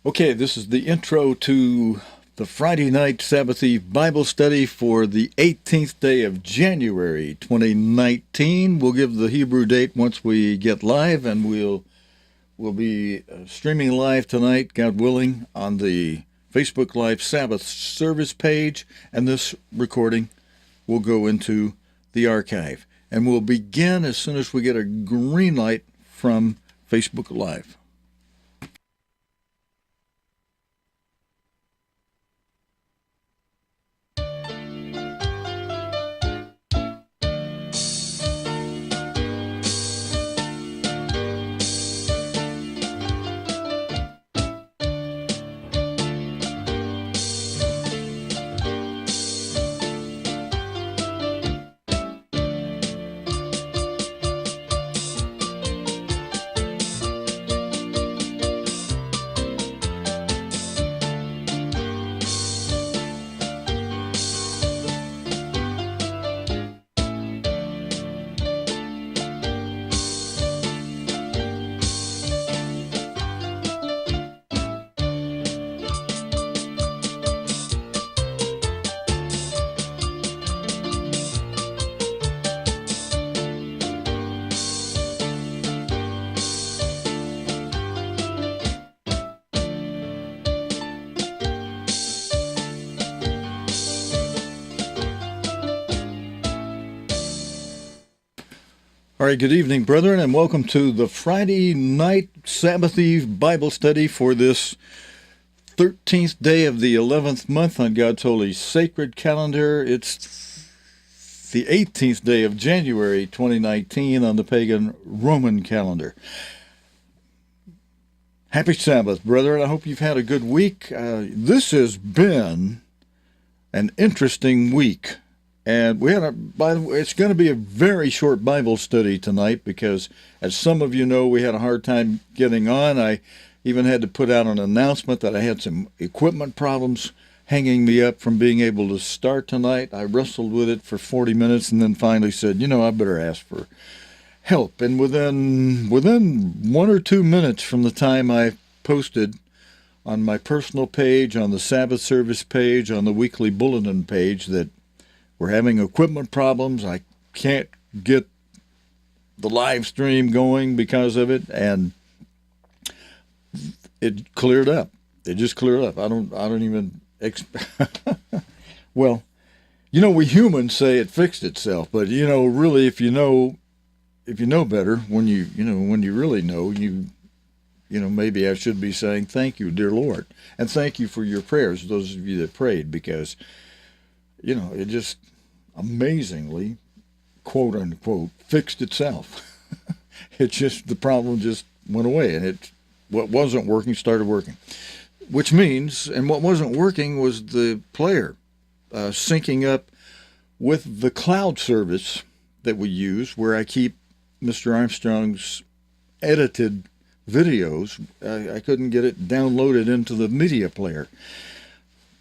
Okay, this is the intro to the Friday night Sabbath Eve Bible study for the 18th day of January 2019. We'll give the Hebrew date once we get live, and we'll be streaming live tonight, God willing, on the Facebook Live Sabbath service page, and this recording will go into the archive. And we'll begin as soon as we get a green light from Facebook Live. All right, good evening, brethren, and welcome to the Friday night Sabbath Eve Bible study for this 13th day of the 11th month on God's holy sacred calendar. It's the 18th day of January 2019 on the pagan Roman calendar. Happy Sabbath, brethren. I hope you've had a good week. This has been an interesting week. And by the way, it's going to be a very short Bible study tonight because, as some of you know, we had a hard time getting on. I even had to put out an announcement that I had some equipment problems hanging me up from being able to start tonight. I wrestled with it for 40 minutes and then finally said, I better ask for help. And within 1 or 2 minutes from the time I posted on my personal page, on the Sabbath service page, on the weekly bulletin page that we're having equipment problems. I can't get the live stream going because of it, and it cleared up. It just cleared up. I don't even well, we humans say it fixed itself, but really, if you know better, when you really know, maybe I should be saying thank you, dear Lord, and thank you for your prayers, those of you that prayed, because it just amazingly, quote unquote, fixed itself. The problem just went away, and what wasn't working started working. Which means, and what wasn't working was the player syncing up with the cloud service that we use, where I keep Mr. Armstrong's edited videos. I couldn't get it downloaded into the media player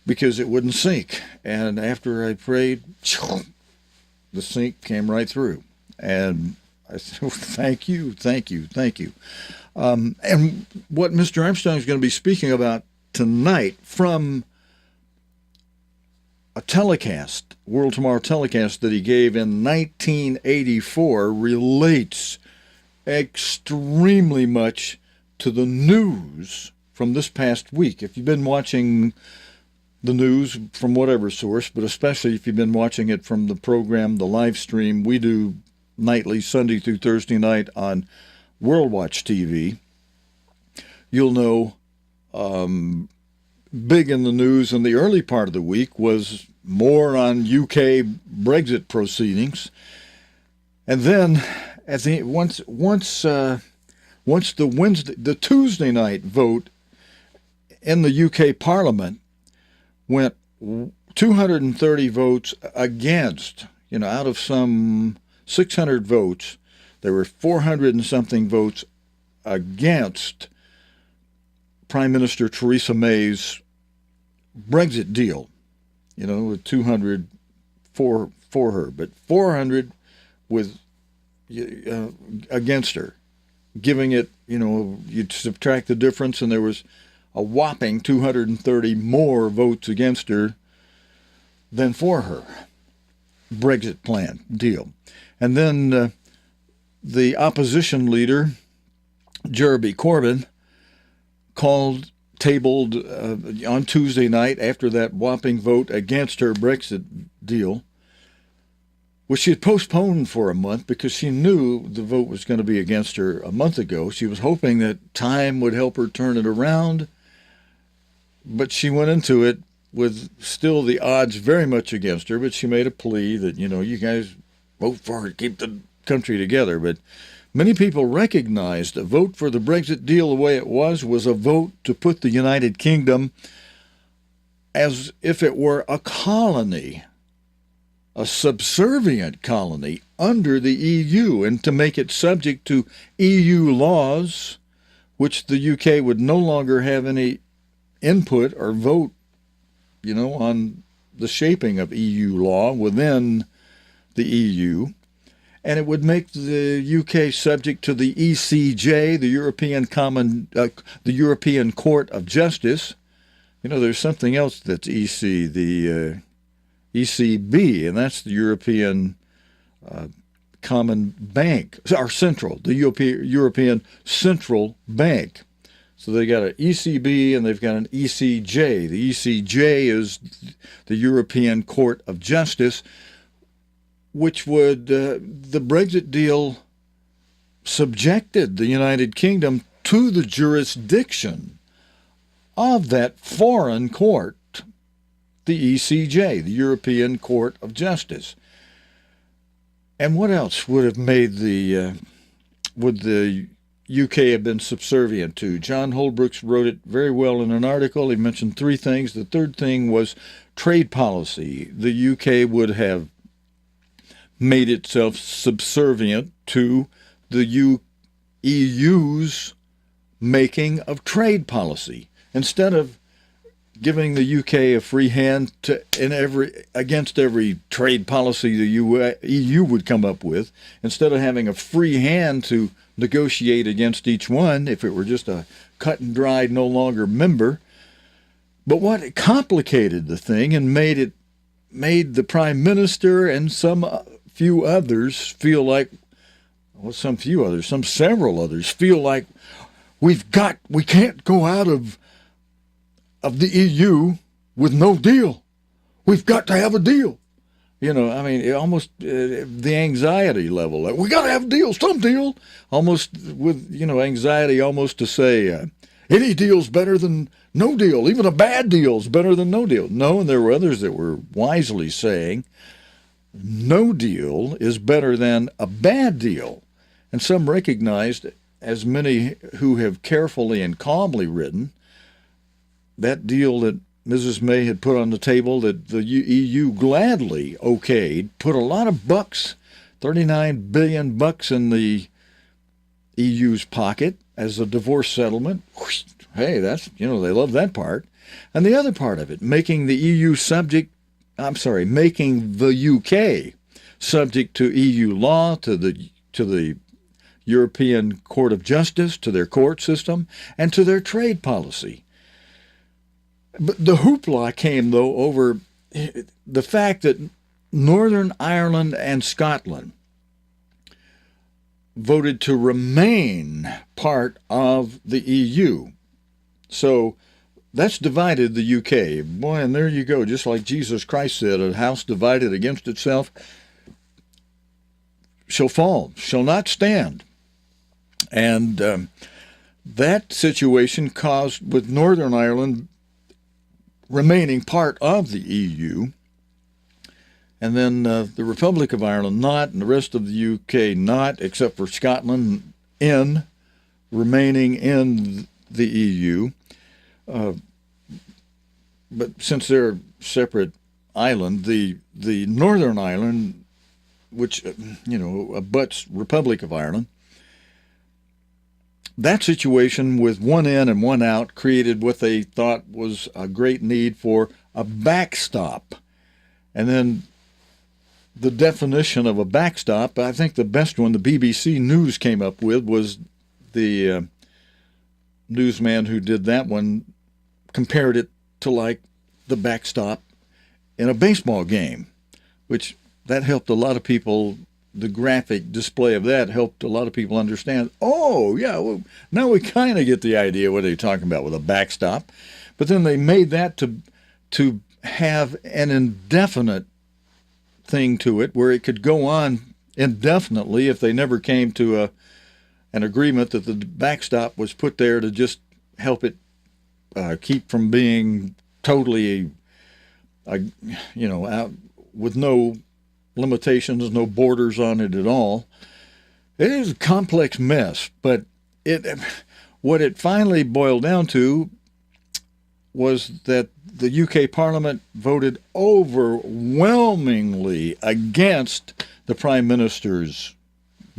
because it wouldn't sync. And after I prayed, the sync came right through. And I said, thank you. And what Mr. Armstrong is going to be speaking about tonight from a telecast, World Tomorrow telecast that he gave in 1984 relates extremely much to the news from this past week. If you've been watching the news from whatever source, but especially if you've been watching it from the program, the live stream we do nightly, Sunday through Thursday night on World Watch TV, you'll know big in the news in the early part of the week was more on UK Brexit proceedings. And then once the Tuesday night vote in the UK Parliament went 230 votes against, out of some 600 votes, there were 400 and something votes against Prime Minister Theresa May's Brexit deal, with 200 for her, but 400 with against her, giving it, you'd subtract the difference, and there was a whopping 230 more votes against her than for her Brexit plan deal. And then the opposition leader, Jeremy Corbyn, tabled on Tuesday night after that whopping vote against her Brexit deal, which she had postponed for a month because she knew the vote was going to be against her a month ago. She was hoping that time would help her turn it around, but she went into it with still the odds very much against her, but she made a plea that, you guys vote for it, keep the country together. But many people recognized a vote for the Brexit deal the way it was a vote to put the United Kingdom as if it were a colony, a subservient colony under the EU, and to make it subject to EU laws, which the UK would no longer have any input or vote, on the shaping of EU law within the EU. And it would make the UK subject to the ECJ, the European Court of Justice. There's something else that's the ECB, and that's the European Common Bank, or Central, the European Central Bank. So they got an ECB and they've got an ECJ. The ECJ is the European Court of Justice, which would, the Brexit deal subjected the United Kingdom to the jurisdiction of that foreign court, the ECJ, the European Court of Justice. And what else would have made would the UK have been subservient to? John Holbrooks wrote it very well in an article. He mentioned three things. The third thing was trade policy. The UK would have made itself subservient to the EU's making of trade policy. Instead of giving the UK a free hand against every trade policy the EU would come up with, instead of having a free hand to negotiate against each one if it were just a cut and dried, no longer member. But what complicated the thing and made the Prime Minister and some few others feel like, several others feel like we can't go out of the EU with no deal. We've got to have a deal. Almost the anxiety level. Like, we got to have a deal, some deal. Almost with, anxiety almost to say, any deal's better than no deal. Even a bad deal's better than no deal. No, and there were others that were wisely saying, no deal is better than a bad deal. And some recognized, as many who have carefully and calmly written, that deal that Mrs. May had put on the table that the EU gladly okayed, put a lot of bucks, $39 billion in the EU's pocket as a divorce settlement. Hey, that's, they love that part. And the other part of it, making the UK subject to EU law, to the European Court of Justice, to their court system, and to their trade policy. But the hoopla came, though, over the fact that Northern Ireland and Scotland voted to remain part of the EU. So that's divided the UK. Boy, and there you go. Just like Jesus Christ said, a house divided against itself shall fall, shall not stand. And that situation caused, with Northern Ireland remaining part of the EU, and then the Republic of Ireland not, and the rest of the UK not, except for Scotland remaining in the EU. But since they're a separate island, the Northern Ireland, which abuts Republic of Ireland, that situation with one in and one out created what they thought was a great need for a backstop. And then the definition of a backstop, I think the best one the BBC News came up with was the newsman who did that one compared it to like the backstop in a baseball game, which that helped a lot of people. The graphic display of that helped a lot of people understand, oh, yeah, well, now we kind of get the idea what they're talking about with a backstop. But then they made that to have an indefinite thing to it where it could go on indefinitely if they never came to an agreement that the backstop was put there to just help it keep from being totally, out with no limitations, no borders on it at all. It is a complex mess, but what it finally boiled down to was that the UK Parliament voted overwhelmingly against the Prime Minister's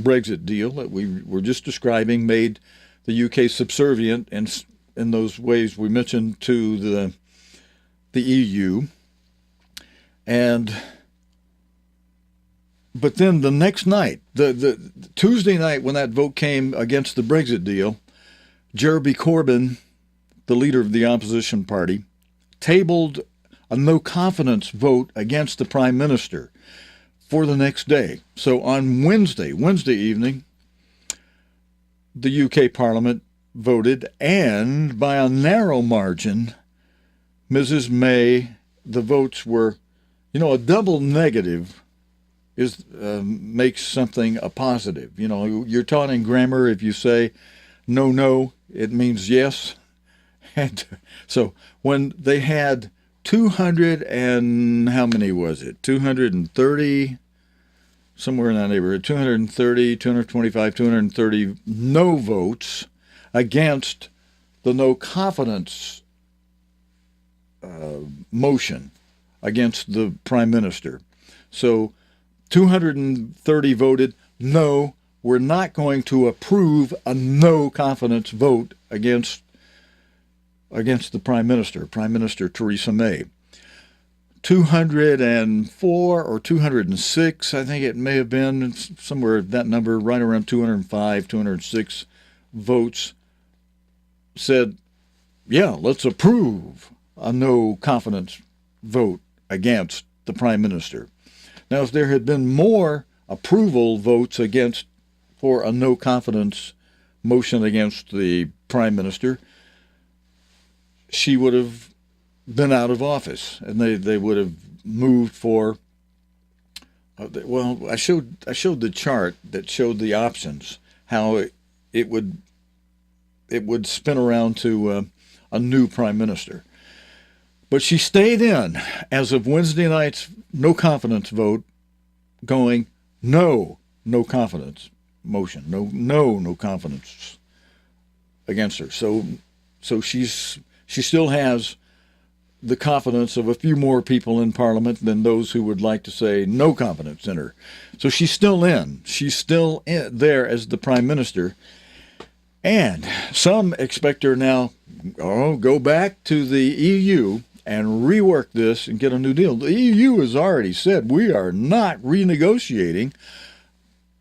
Brexit deal that we were just describing, made the UK subservient in those ways we mentioned to the EU. But then the next night, the Tuesday night when that vote came against the Brexit deal, Jeremy Corbyn, the leader of the opposition party, tabled a no-confidence vote against the Prime Minister for the next day. So on Wednesday evening, the UK Parliament voted, and by a narrow margin, Mrs. May, the votes were, a double negative makes something a positive. You're taught in grammar, if you say no, it means yes. And so when they had 200 and how many was it? 230, somewhere in that neighborhood, 230, 225, 230 no votes against the no confidence motion against the Prime Minister. So 230 voted, no, we're not going to approve a no confidence vote against the Prime Minister Theresa May. 204 or 206, I think it may have been, somewhere that number, right around 205, 206 votes said, yeah, let's approve a no confidence vote against the Prime Minister. Now, if there had been more approval votes for a no confidence motion against the Prime Minister, she would have been out of office, and they would have moved for. I showed the chart that showed the options, how it would spin around to a new Prime Minister. But she stayed in as of Wednesday night's no confidence vote, going no confidence motion, no confidence against her. So she still has the confidence of a few more people in Parliament than those who would like to say no confidence in her. So she's still in. She's still there as the Prime Minister. And some expect her now, go back to the EU and rework this and get a new deal. The EU has already said we are not renegotiating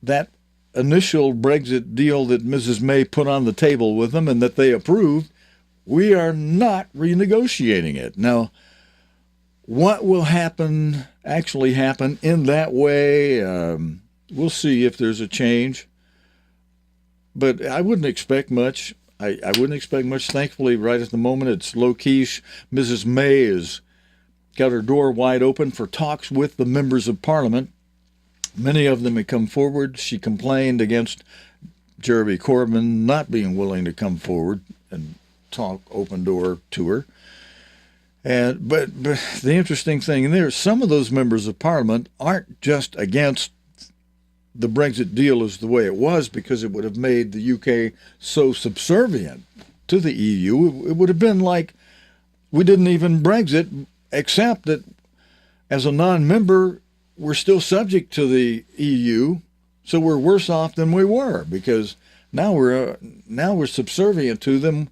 that initial Brexit deal that Mrs. May put on the table with them and that they approved. We are not renegotiating it. Now, what will actually happen in that way? We'll see if there's a change. But I wouldn't expect much. I wouldn't expect much. Thankfully, right at the moment, it's low-key. Mrs. May has got her door wide open for talks with the members of Parliament. Many of them have come forward. She complained against Jeremy Corbyn not being willing to come forward and talk open door to her. But the interesting thing there, some of those members of Parliament aren't just against the Brexit deal as the way it was because it would have made the UK so subservient to the EU. It would have been like we didn't even Brexit, except that as a non-member, we're still subject to the EU, so we're worse off than we were because now we're subservient to them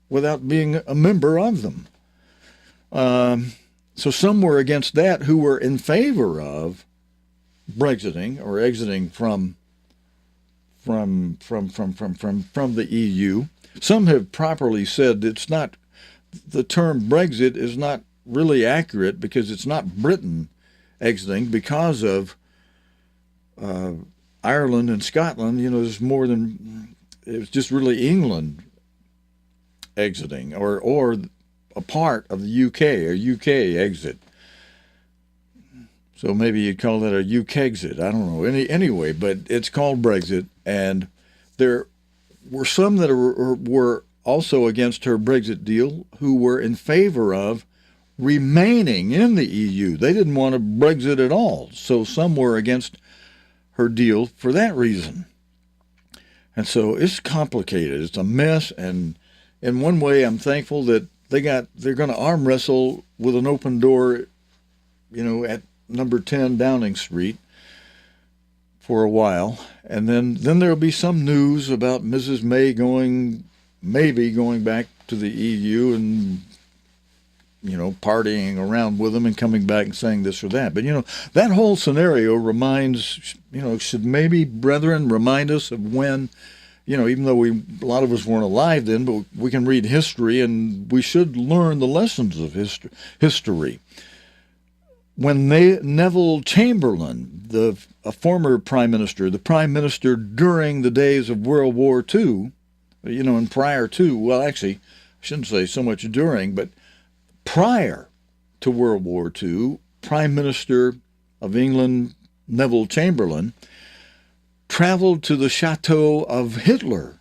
without being a member of them. So some were against that who were in favor of Brexiting or exiting from the EU. Some have properly said it's not the term Brexit is not really accurate because it's not Britain exiting because of Ireland and Scotland. There's more than it's just really England exiting or a part of the UK or UK exit. So maybe you'd call that a UK exit. I don't know. Anyway, but it's called Brexit, and there were some that were also against her Brexit deal who were in favor of remaining in the EU. They didn't want to Brexit at all. So some were against her deal for that reason. And so it's complicated. It's a mess. And in one way, I'm thankful that they're going to arm wrestle with an open door, at number 10 Downing Street for a while. And then there'll be some news about Mrs. May maybe going back to the EU and, partying around with them and coming back and saying this or that. But, that whole scenario reminds, should maybe, brethren, remind us of when, even though a lot of us weren't alive then, but we can read history and we should learn the lessons of history. When Neville Chamberlain, a former prime minister, the prime minister during the days of World War II, and prior to, well, actually, I shouldn't say so much during, but prior to World War II, Prime Minister of England, Neville Chamberlain, traveled to the chateau of Hitler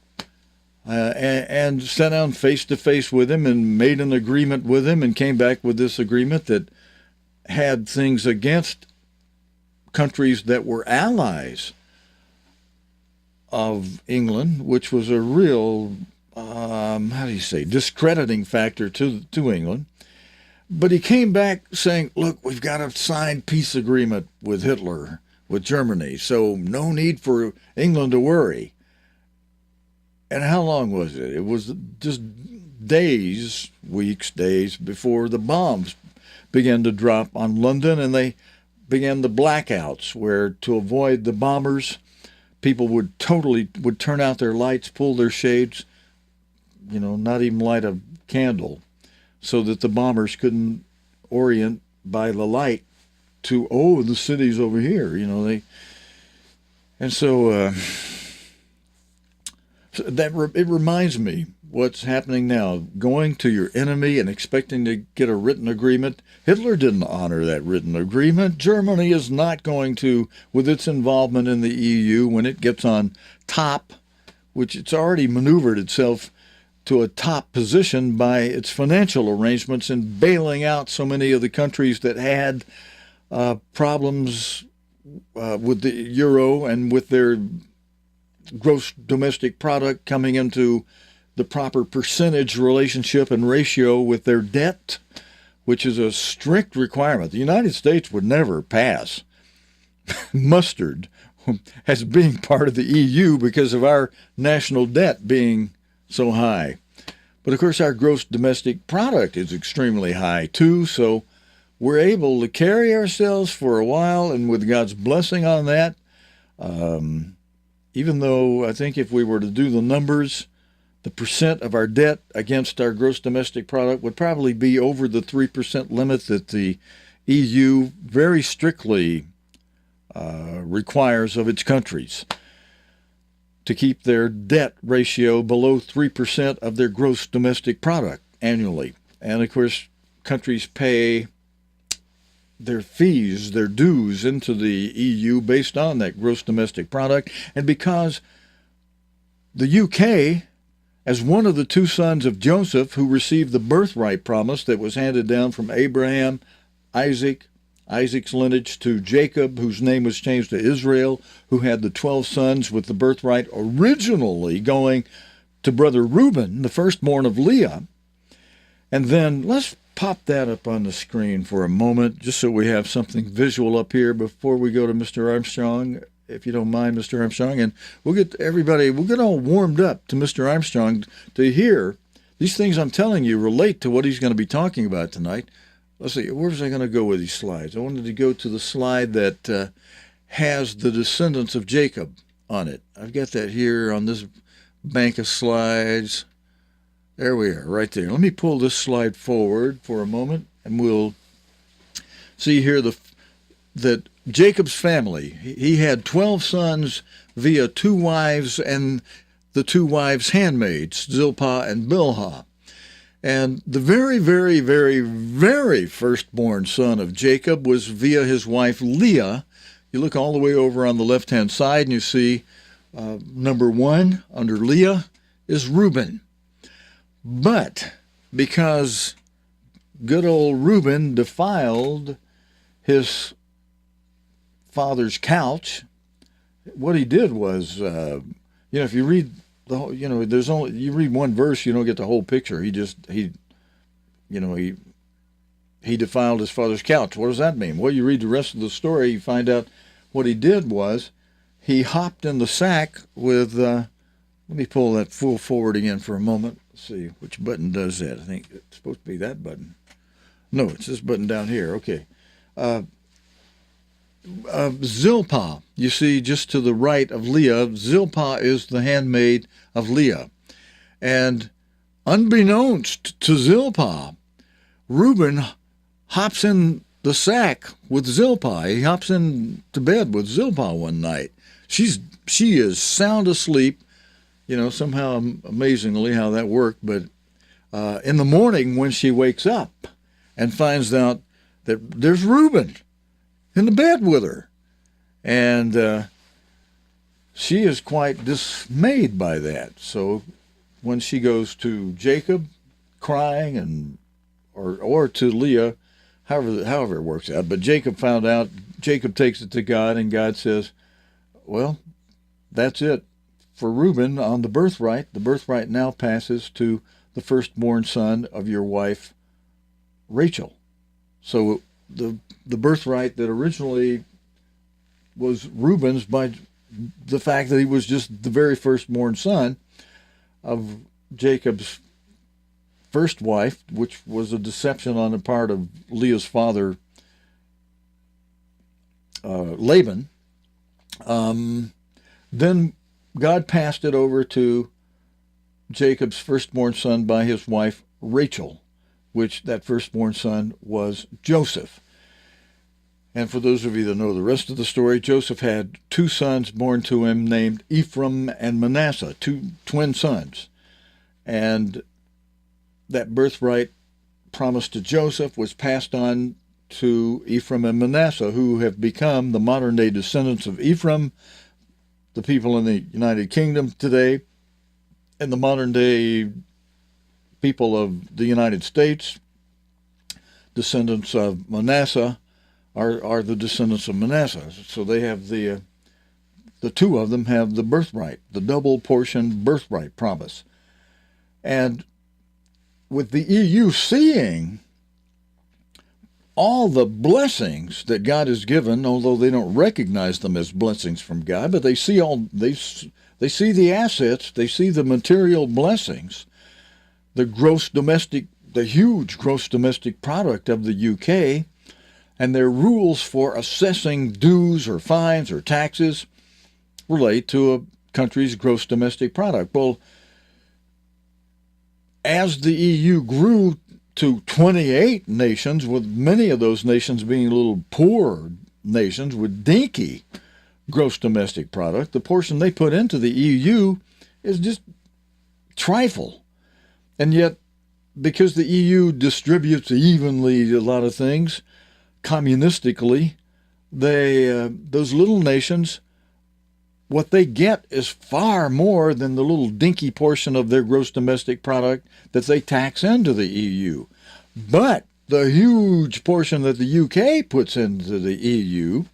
and sat down face to face with him and made an agreement with him and came back with this agreement that had things against countries that were allies of England, which was a real, discrediting factor to England. But he came back saying, look, we've got a signed peace agreement with Hitler, with Germany, so no need for England to worry. And how long was it? It was just days before the bombs began to drop on London, and they began the blackouts where, to avoid the bombers, people would turn out their lights, pull their shades, not even light a candle, so that the bombers couldn't orient by the light to, the city's over here, it reminds me what's happening now, going to your enemy and expecting to get a written agreement. Hitler didn't honor that written agreement. Germany is not going to, with its involvement in the EU, when it gets on top, which it's already maneuvered itself to a top position by its financial arrangements in bailing out so many of the countries that had problems with the euro and with their gross domestic product coming into the proper percentage relationship and ratio with their debt, which is a strict requirement. The United States would never pass mustered as being part of the EU because of our national debt being so high. But of course, our gross domestic product is extremely high too, so we're able to carry ourselves for a while, and with God's blessing on that, even though I think if we were to do the numbers, the percent of our debt against our gross domestic product would probably be over the 3% limit that the EU very strictly requires of its countries to keep their debt ratio below 3% of their gross domestic product annually. And of course, countries pay their fees, their dues into the EU based on that gross domestic product. And because the UK, as one of the two sons of Joseph who received the birthright promise that was handed down from Abraham, Isaac's lineage to Jacob, whose name was changed to Israel, who had the 12 sons with the birthright originally going to brother Reuben, the firstborn of Leah. And then let's pop that up on the screen for a moment, just so we have something visual up here before we go to Mr. Armstrong, if you don't mind, Mr. Armstrong. And we'll get all warmed up to Mr. Armstrong to hear these things I'm telling you relate to what he's going to be talking about tonight. Let's see, where was I going to go with these slides? I wanted to go to the slide that has the descendants of Jacob on it. I've got that here on this bank of slides. There we are, right there. Let me pull this slide forward for a moment, and we'll see here that Jacob's family, he had 12 sons via 2 wives and the 2 wives' handmaids, Zilpah and Bilhah. And the very, very, very, very firstborn son of Jacob was via his wife Leah. You look all the way over on the left-hand side and you see number 1 under Leah is Reuben. But because good old Reuben defiled his father's couch, what he did was, if you read the whole, you read one verse, you don't get the whole picture. He defiled his father's couch. What does that mean? Well, you read the rest of the story, you find out what he did was he hopped in the sack with, let me pull that full forward again for a moment. Let's see which button does that. I think it's supposed to be that button. No, it's this button down here. Okay. Zilpah, you see just to the right of Leah, Zilpah is the handmaid of Leah. And unbeknownst to Zilpah, Reuben hops in the sack with Zilpah. He hops into bed with Zilpah one night. She is sound asleep. Somehow amazingly how that worked. But in the morning when she wakes up and finds out that there's Reuben in the bed with her. And she is quite dismayed by that. So when she goes to Jacob crying or to Leah, however it works out, but Jacob found out, Jacob takes it to God, and God says, well, that's it for Reuben on the birthright. The birthright now passes to the firstborn son of your wife, Rachel. So the birthright that originally was Reuben's by the fact that he was just the very firstborn son of Jacob's first wife, which was a deception on the part of Leah's father, Laban. Then God passed it over to Jacob's firstborn son by his wife Rachel, which that firstborn son was Joseph. And for those of you that know the rest of the story, Joseph had 2 sons born to him named Ephraim and Manasseh, 2 twin sons. And that birthright promised to Joseph was passed on to Ephraim and Manasseh, who have become the modern-day descendants of Ephraim, the people in the United Kingdom today, and the modern-day people of the United States, descendants of Manasseh, are the descendants of Manasseh. So they have the 2 of them have the birthright, the double portion birthright promise. And with the EU seeing all the blessings that God has given, although they don't recognize them as blessings from God, but they see see the assets, they see the material blessings, the huge gross domestic product of the UK, and their rules for assessing dues or fines or taxes relate to a country's gross domestic product. Well, as the EU grew to 28 nations, with many of those nations being little poor nations with dinky gross domestic product, the portion they put into the EU is just trifle. And yet, because the EU distributes evenly a lot of things, communistically, those little nations, what they get is far more than the little dinky portion of their gross domestic product that they tax into the EU. But the huge portion that the UK puts into the EU,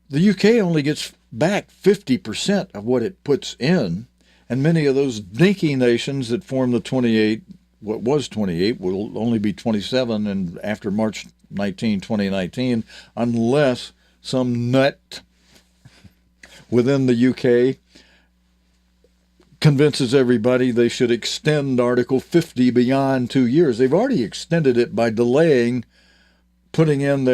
the UK only gets back 50% of what it puts in, and many of those dinky nations that form the 28, what was 28, will only be 27 and after March 19, 2019, unless some nut within the UK convinces everybody they should extend Article 50 beyond 2 years. They've already extended it by delaying putting in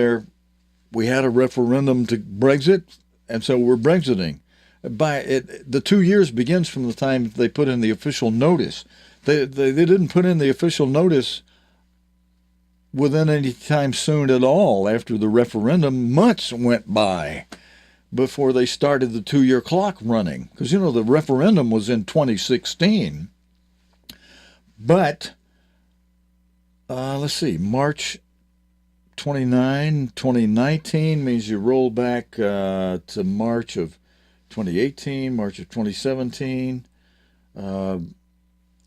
we had a referendum to Brexit, and so we're Brexiting. The 2 years begins from the time they put in the official notice They didn't put in the official notice within any time soon at all after the referendum. Months went by before they started the 2-year clock running. Because, the referendum was in 2016. But, let's see, March 29, 2019 means you roll back to March of 2018, March of 2017.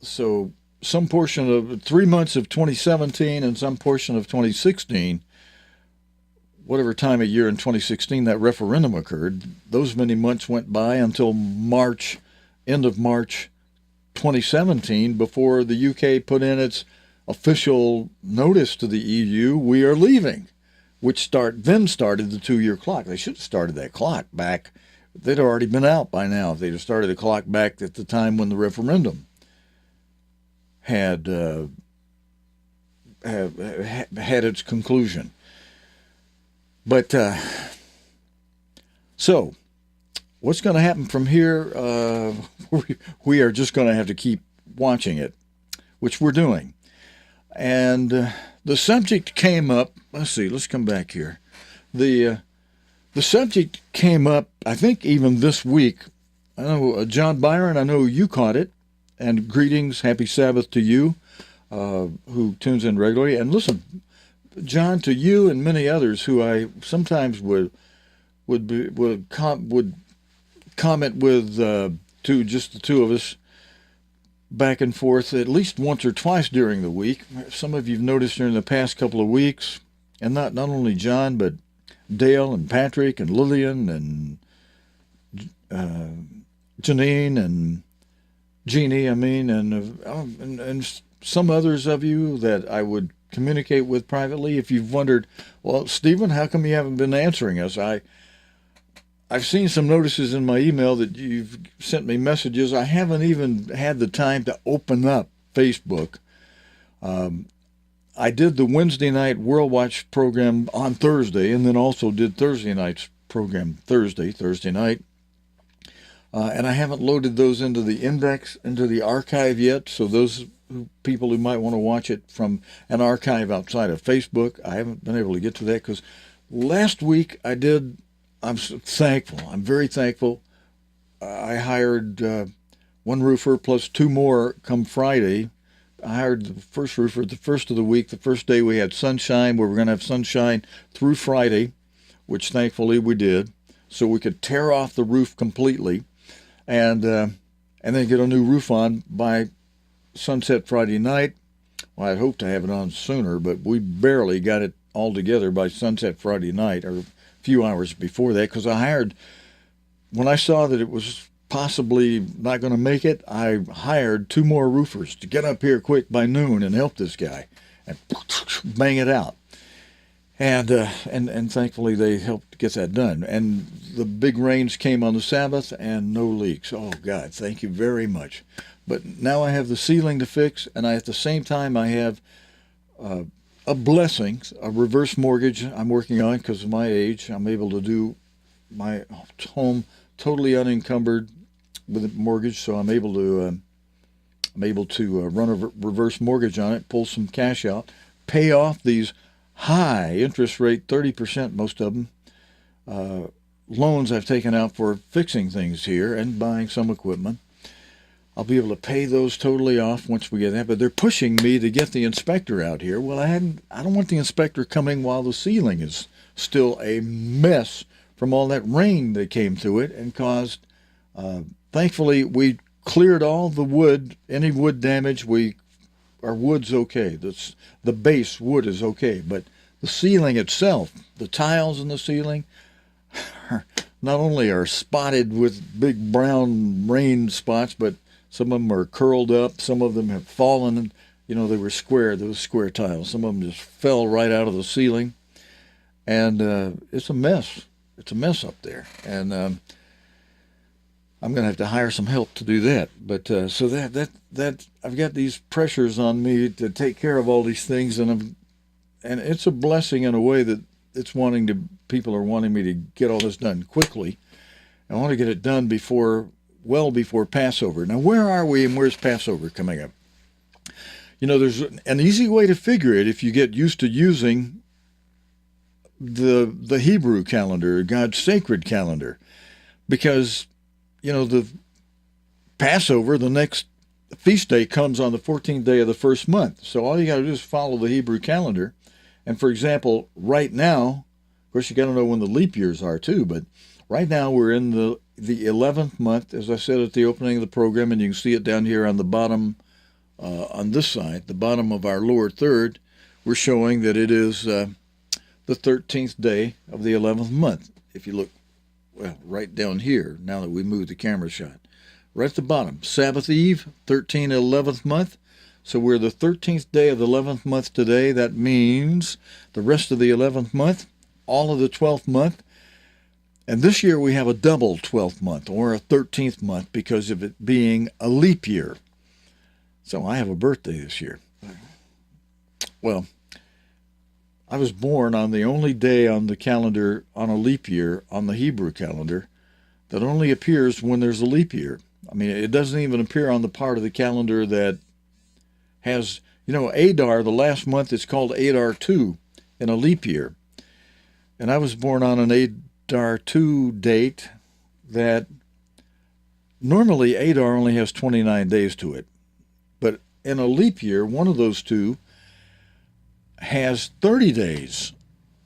So some portion of 3 months of 2017 and some portion of 2016, whatever time of year in 2016 that referendum occurred, those many months went by until end of March 2017, before the UK put in its official notice to the EU, we are leaving, which started the 2-year clock. They should have started that clock back. They'd already been out by now. If they'd have started the clock back at the time when the referendum had its conclusion. But so what's going to happen from here? We are just going to have to keep watching it, which we're doing. And the subject came up. Let's see. Let's come back here. The subject came up, I think, even this week. I know, John Byron, I know you caught it. And greetings, happy Sabbath to you, who tunes in regularly. And listen, John, to you and many others who I sometimes would comment with, to just the two of us, back and forth at least once or twice during the week. Some of you've noticed during the past couple of weeks, and not only John, but Dale and Patrick and Lillian and Janine and Jeannie, and some others of you that I would communicate with privately. If you've wondered, well, Stephen, how come you haven't been answering us? I've seen some notices in my email that you've sent me messages. I haven't even had the time to open up Facebook. I did the Wednesday night World Watch program on Thursday, and then also did Thursday night's program Thursday night. And I haven't loaded those into the index, into the archive yet. So those people who might want to watch it from an archive outside of Facebook, I haven't been able to get to that because last week I did. I'm thankful. I'm very thankful. I hired one roofer plus two more come Friday. I hired the first roofer the first of the week. The first day we had sunshine. We were going to have sunshine through Friday, which thankfully we did, so we could tear off the roof completely, and then get a new roof on by sunset Friday night. Well, I'd hoped to have it on sooner, but we barely got it all together by sunset Friday night, or a few hours before that, because when I saw that it was possibly not going to make it, I hired two more roofers to get up here quick by noon and help this guy and bang it out. And thankfully they helped get that done. And the big rains came on the Sabbath and no leaks. Oh, God, thank you very much. But now I have the ceiling to fix, and at the same time I have a blessing, a reverse mortgage I'm working on because of my age. I'm able to do my home totally unencumbered with a mortgage, so I'm able to run a reverse mortgage on it, pull some cash out, pay off these high interest rate, 30% most of them, loans I've taken out for fixing things here and buying some equipment. I'll be able to pay those totally off once we get that, but they're pushing me to get the inspector out here. Well, I don't want the inspector coming while the ceiling is still a mess from all that rain that came through it and caused, thankfully, we cleared all the wood, any wood damage. Our wood's okay. The base wood is okay, but the ceiling itself, the tiles in the ceiling, not only are spotted with big brown rain spots, but some of them are curled up. Some of them have fallen. They were square. Those square tiles. Some of them just fell right out of the ceiling, and it's a mess. It's a mess up there, and I'm going to have to hire some help to do that. But so that I've got these pressures on me to take care of all these things, and it's a blessing in a way that people are wanting me to get all this done quickly. I want to get it done well before Passover. Now, where are we, and where's Passover coming up? There's an easy way to figure it if you get used to using the Hebrew calendar, God's sacred calendar, because the Passover, the next feast day, comes on the 14th day of the first month. So all you got to do is follow the Hebrew calendar. And for example, right now, of course, you got to know when the leap years are too, but right now we're in the 11th month, as I said at the opening of the program, and you can see it down here on the bottom, on this side, the bottom of our lower third. We're showing that it is the 13th day of the 11th month. If you look, right down here, now that we moved the camera shot, right at the bottom, Sabbath Eve, 11th month. So we're the 13th day of the 11th month today. That means the rest of the 11th month, all of the 12th month. And this year we have a double 12th month, or a 13th month, because of it being a leap year. So I have a birthday this year. Well, I was born on the only day on the calendar on a leap year, on the Hebrew calendar, that only appears when there's a leap year. I mean, it doesn't even appear on the part of the calendar that has, Adar, the last month is called Adar 2 in a leap year. And I was born on an Adar 2 date that normally Adar only has 29 days to it. But in a leap year, one of those two has 30 days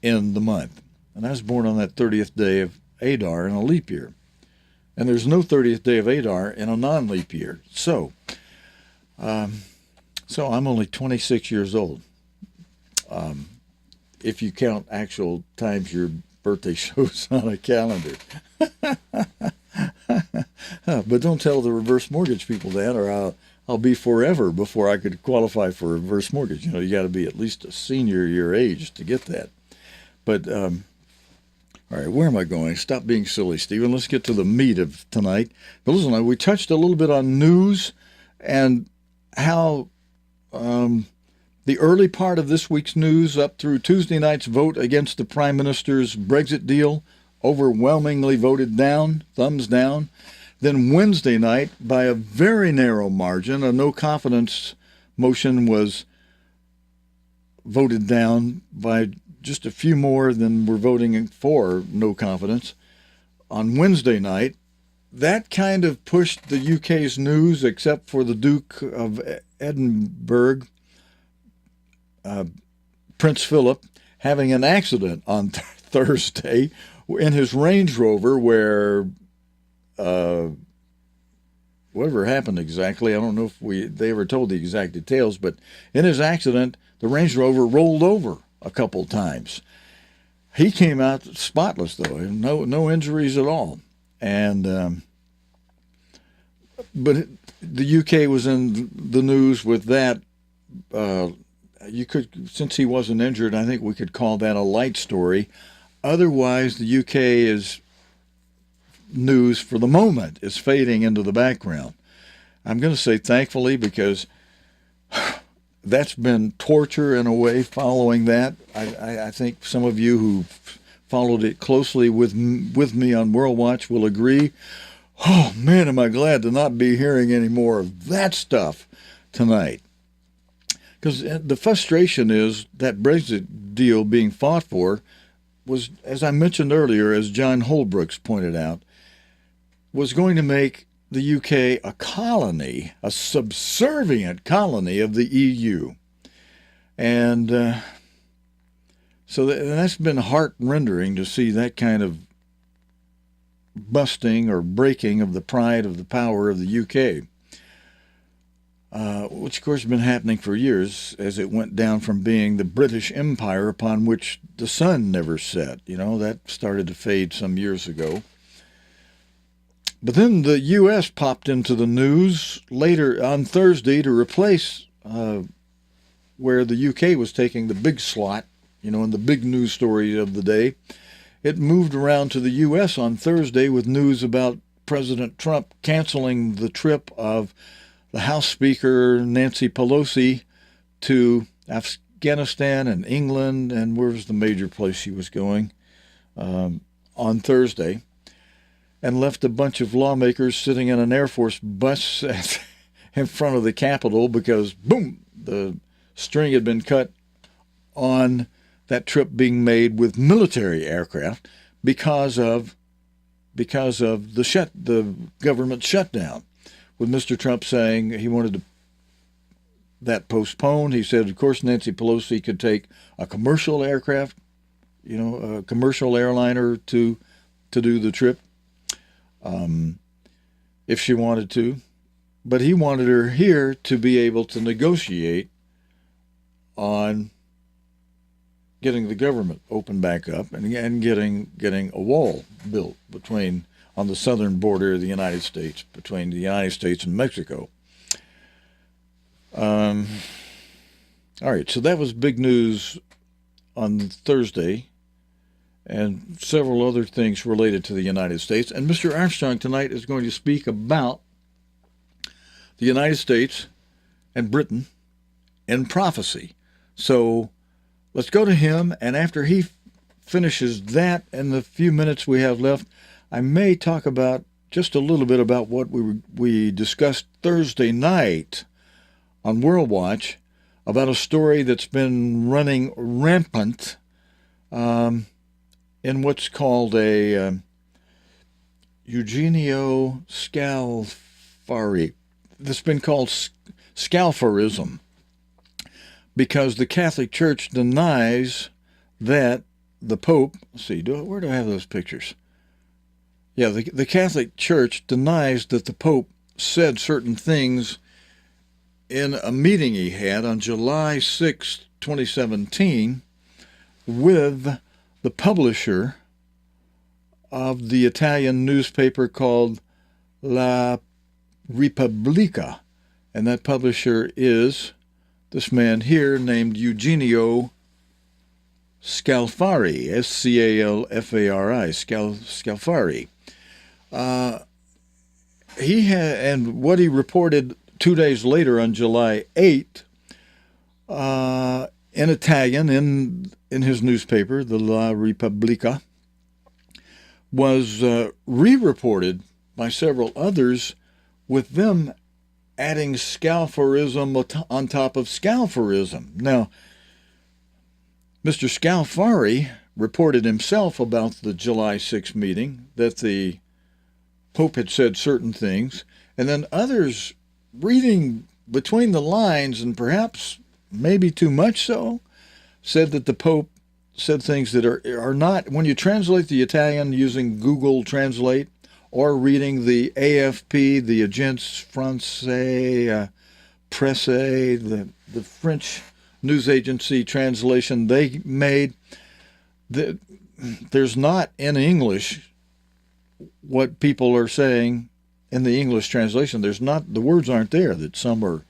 in the month. And I was born on that 30th day of Adar in a leap year. And there's no 30th day of Adar in a non-leap year. So I'm only 26 years old. If you count actual times your birthday shows on a calendar. But don't tell the reverse mortgage people that, or I'll be forever before I could qualify for a reverse mortgage. You got to be at least a senior your age to get that. But, all right, where am I going? Stop being silly, Stephen. Let's get to the meat of tonight. But listen, we touched a little bit on news and how the early part of this week's news up through Tuesday night's vote against the Prime Minister's Brexit deal overwhelmingly voted down, thumbs down. Then Wednesday night, by a very narrow margin, a no-confidence motion was voted down by just a few more than were voting for no confidence. On Wednesday night, that kind of pushed the UK's news, except for the Duke of Edinburgh, Prince Philip, having an accident on Thursday in his Range Rover where whatever happened exactly, I don't know if they ever told the exact details, but in his accident, the Range Rover rolled over a couple times. He came out spotless, though, no injuries at all. And but the UK was in the news with that. Since he wasn't injured, I think we could call that a light story. Otherwise, the UK is news for the moment is fading into the background. I'm going to say thankfully, because that's been torture in a way following that. I think some of you who followed it closely with me on World Watch will agree. Oh, man, am I glad to not be hearing any more of that stuff tonight. Because the frustration is that Brexit deal being fought for was, as I mentioned earlier, as John Holbrooks pointed out, was going to make the UK a colony, a subservient colony of the EU. And so that's been heart-rendering to see that kind of busting or breaking of the pride of the power of the UK. Which, of course, has been happening for years as it went down from being the British Empire upon which the sun never set. That started to fade some years ago. But then the U.S. popped into the news later on Thursday to replace where the UK was taking the big slot, in the big news story of the day. It moved around to the U.S. on Thursday with news about President Trump canceling the trip of the House Speaker Nancy Pelosi to Afghanistan and England, and where was the major place she was going, on Thursday, and left a bunch of lawmakers sitting in an Air Force bus in front of the Capitol because, boom, the string had been cut on that trip being made with military aircraft because of the government shutdown, with Mr. Trump saying he wanted that postponed. He said, of course, Nancy Pelosi could take a commercial aircraft, a commercial airliner to do the trip if she wanted to. But he wanted her here to be able to negotiate on getting the government opened back up and getting a wall built on the southern border of the United States, between the United States and Mexico. All right, so that was big news on Thursday, and several other things related to the United States. And Mr. Armstrong tonight is going to speak about the United States and Britain in prophecy. So let's go to him, and after he finishes that in the few minutes we have left, I may talk about just a little bit about what we discussed Thursday night on World Watch about a story that's been running rampant in what's called a Eugenio Scalfari. That's been called Scalfarism, because the Catholic Church denies that the Pope, where do I have those pictures? Yeah, the Catholic Church denies that the Pope said certain things in a meeting he had on July 6, 2017, with the publisher of the Italian newspaper called La Repubblica. And that publisher is this man here named Eugenio Scalfari, Scalfari, Scalfari. And what he reported 2 days later on July 8, in Italian, in his newspaper, the La Repubblica, was re-reported by several others, with them adding Scalfarism on top of Scalfarism. Now, Mr. Scalfari reported himself about the July 6 meeting, that the Pope had said certain things, and then others, reading between the lines, and perhaps maybe too much so, said that the Pope said things that are not, when you translate the Italian using Google Translate, or reading the AFP, the Agence Française Presse, the French news agency translation they made, there's not in English what people are saying in the English translation. There's not, the words aren't there that some are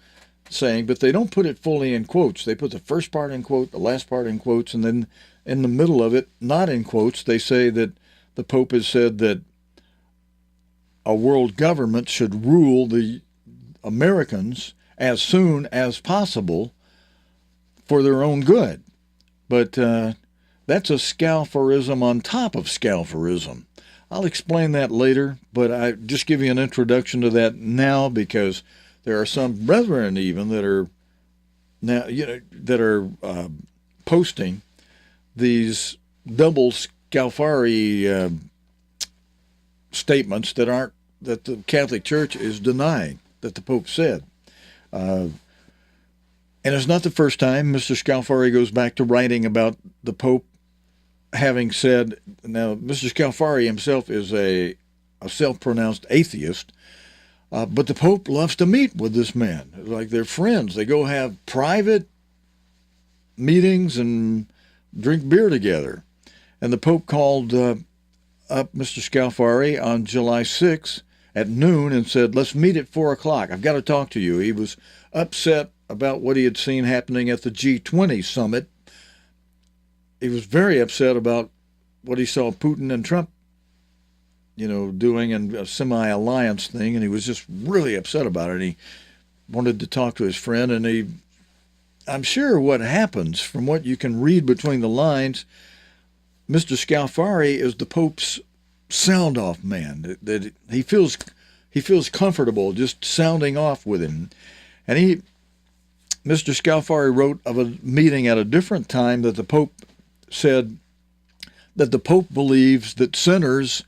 saying, but they don't put it fully in quotes. They put the first part in quote, the last part in quotes, and then in the middle of it, not in quotes, they say that the Pope has said that a world government should rule the Americans as soon as possible for their own good. But that's a Scalfarism on top of Scalfarism. I'll explain that later, but I just give you an introduction to that now, because there are some brethren even that are now, posting these double Scalfari statements that the Catholic Church is denying that the Pope said. And it's not the first time. Mr. Scalfari goes back to writing about the Pope having said, now Mr. Scalfari himself is a self-pronounced atheist, but the Pope loves to meet with this man. Like they're friends. They go have private meetings and drink beer together. And the Pope called up Mr. Scalfari on July 6 at noon and said, let's meet at 4 o'clock. I've got to talk to you. He was upset about what he had seen happening at the G20 summit. He was very upset about what he saw Putin and Trump, doing in a semi-alliance thing, and he was just really upset about it. And he wanted to talk to his friend, and I'm sure what happens, from what you can read between the lines, Mr. Scalfari is the Pope's sound-off man. That he feels comfortable just sounding off with him, and Mr. Scalfari wrote of a meeting at a different time that the Pope said that the Pope believes that sinners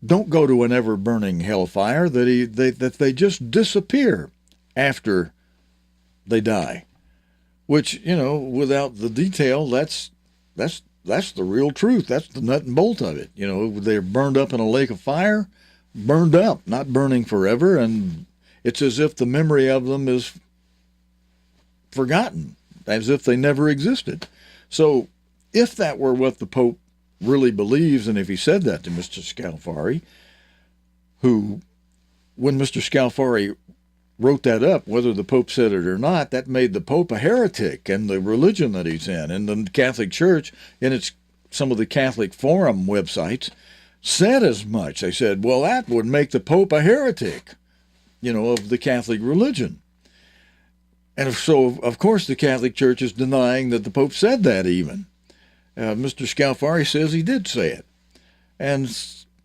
don't go to an ever-burning hellfire, that they just disappear after they die. Which, without the detail, that's the real truth. That's the nut and bolt of it. They're burned up in a lake of fire, burned up, not burning forever, and it's as if the memory of them is forgotten, as if they never existed. So if that were what the Pope really believes, and if he said that to Mr. Scalfari, who, when Mr. Scalfari wrote that up, whether the Pope said it or not, that made the Pope a heretic in the religion that he's in. And the Catholic Church, in some of the Catholic Forum websites, said as much. They said, well, that would make the Pope a heretic, of the Catholic religion. And so, of course, the Catholic Church is denying that the Pope said that even. Mr. Scalfari says he did say it. And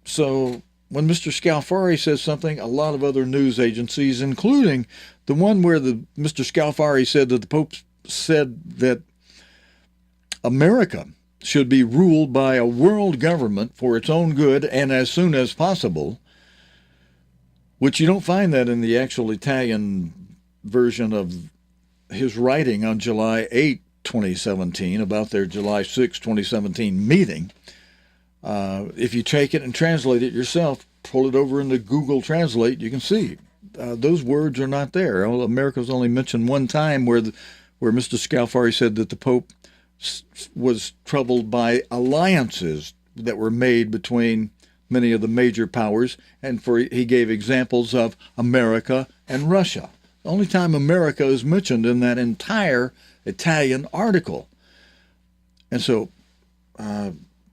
so when Mr. Scalfari says something, a lot of other news agencies, including the one where Mr. Scalfari said that the Pope said that America should be ruled by a world government for its own good and as soon as possible, which you don't find that in the actual Italian version of his writing on July 8, 2017, about their July 6, 2017 meeting. If you take it and translate it yourself, pull it over into Google Translate, you can see those words are not there. America's only mentioned one time where Mr. Scalfari said that the Pope was troubled by alliances that were made between many of the major powers, and he gave examples of America and Russia. The only time America is mentioned in that entire Italian article. And so,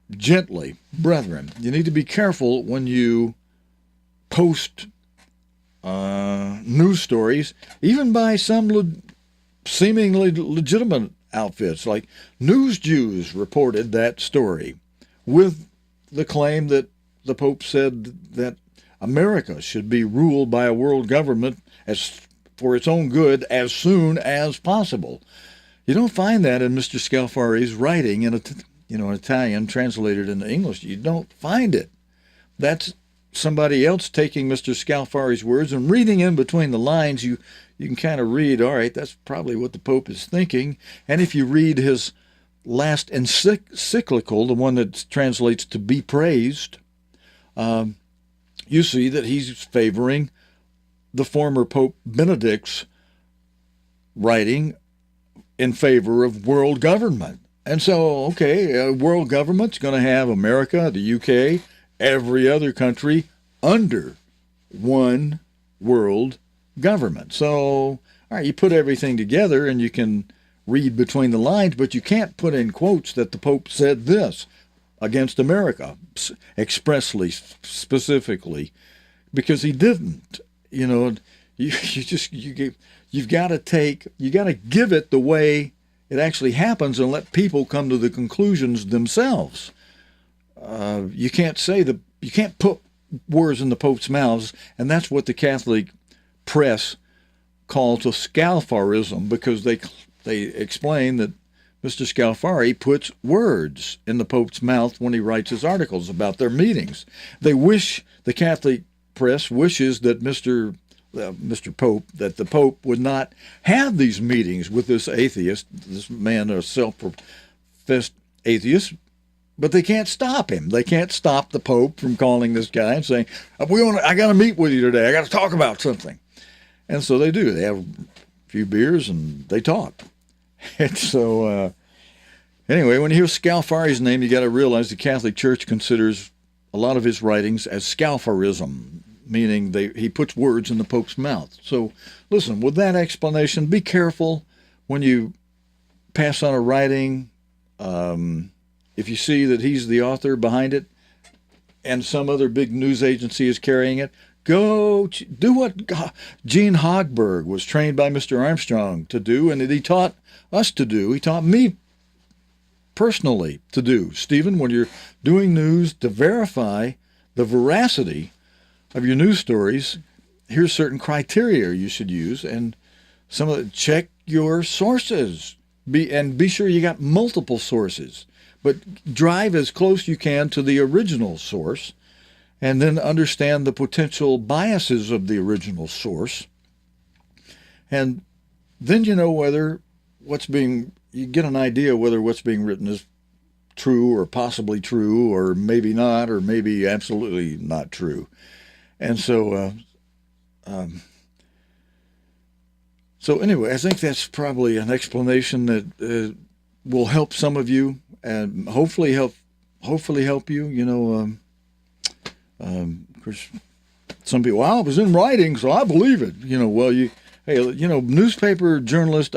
gently, brethren, you need to be careful when you post news stories, even by some seemingly legitimate outfits. Like News Jews reported that story with the claim that the Pope said that America should be ruled by a world government for its own good as soon as possible. You don't find that in Mr. Scalfari's writing in Italian translated into English. You don't find it. That's somebody else taking Mr. Scalfari's words and reading in between the lines. You can kind of read, all right, that's probably what the Pope is thinking. And if you read his last encyclical, the one that translates to be praised, you see that he's favoring the former Pope Benedict's writing in favor of world government. And so, okay, world government's going to have America, the UK, every other country under one world government. So, all right, you put everything together and you can read between the lines, but you can't put in quotes that the Pope said this against America expressly, specifically, because he didn't. You've got to give it the way it actually happens and let people come to the conclusions themselves. You can't put words in the Pope's mouths, and that's what the Catholic press calls a Scalfarism, because they explain that Mr. Scalfari puts words in the Pope's mouth when he writes his articles about their meetings. The Catholic press wishes that Mr. Pope, that the Pope would not have these meetings with this atheist, this man, a self-professed atheist, but they can't stop him. They can't stop the Pope from calling this guy and saying, I got to meet with you today. I got to talk about something. And so they do. They have a few beers and they talk. And so, anyway, when you hear Scalfari's name, you got to realize the Catholic Church considers a lot of his writings as Scalfarism, meaning he puts words in the Pope's mouth. So, listen, with that explanation, be careful when you pass on a writing. If you see that he's the author behind it and some other big news agency is carrying it, go do what Gene Hogberg was trained by Mr. Armstrong to do, and that he taught us to do. He taught me personally to do. Stephen, when you're doing news, to verify the veracity of your news stories, here's certain criteria you should use. And check your sources. Be sure you got multiple sources. But drive as close you can to the original source, and then understand the potential biases of the original source. And then you know whether you get an idea whether what's being written is true or possibly true or maybe not or maybe absolutely not true. And so anyway, I think that's probably an explanation that will help some of you and hopefully help you. Of course, some people, well, it was in writing, so I believe it. Newspaper journalists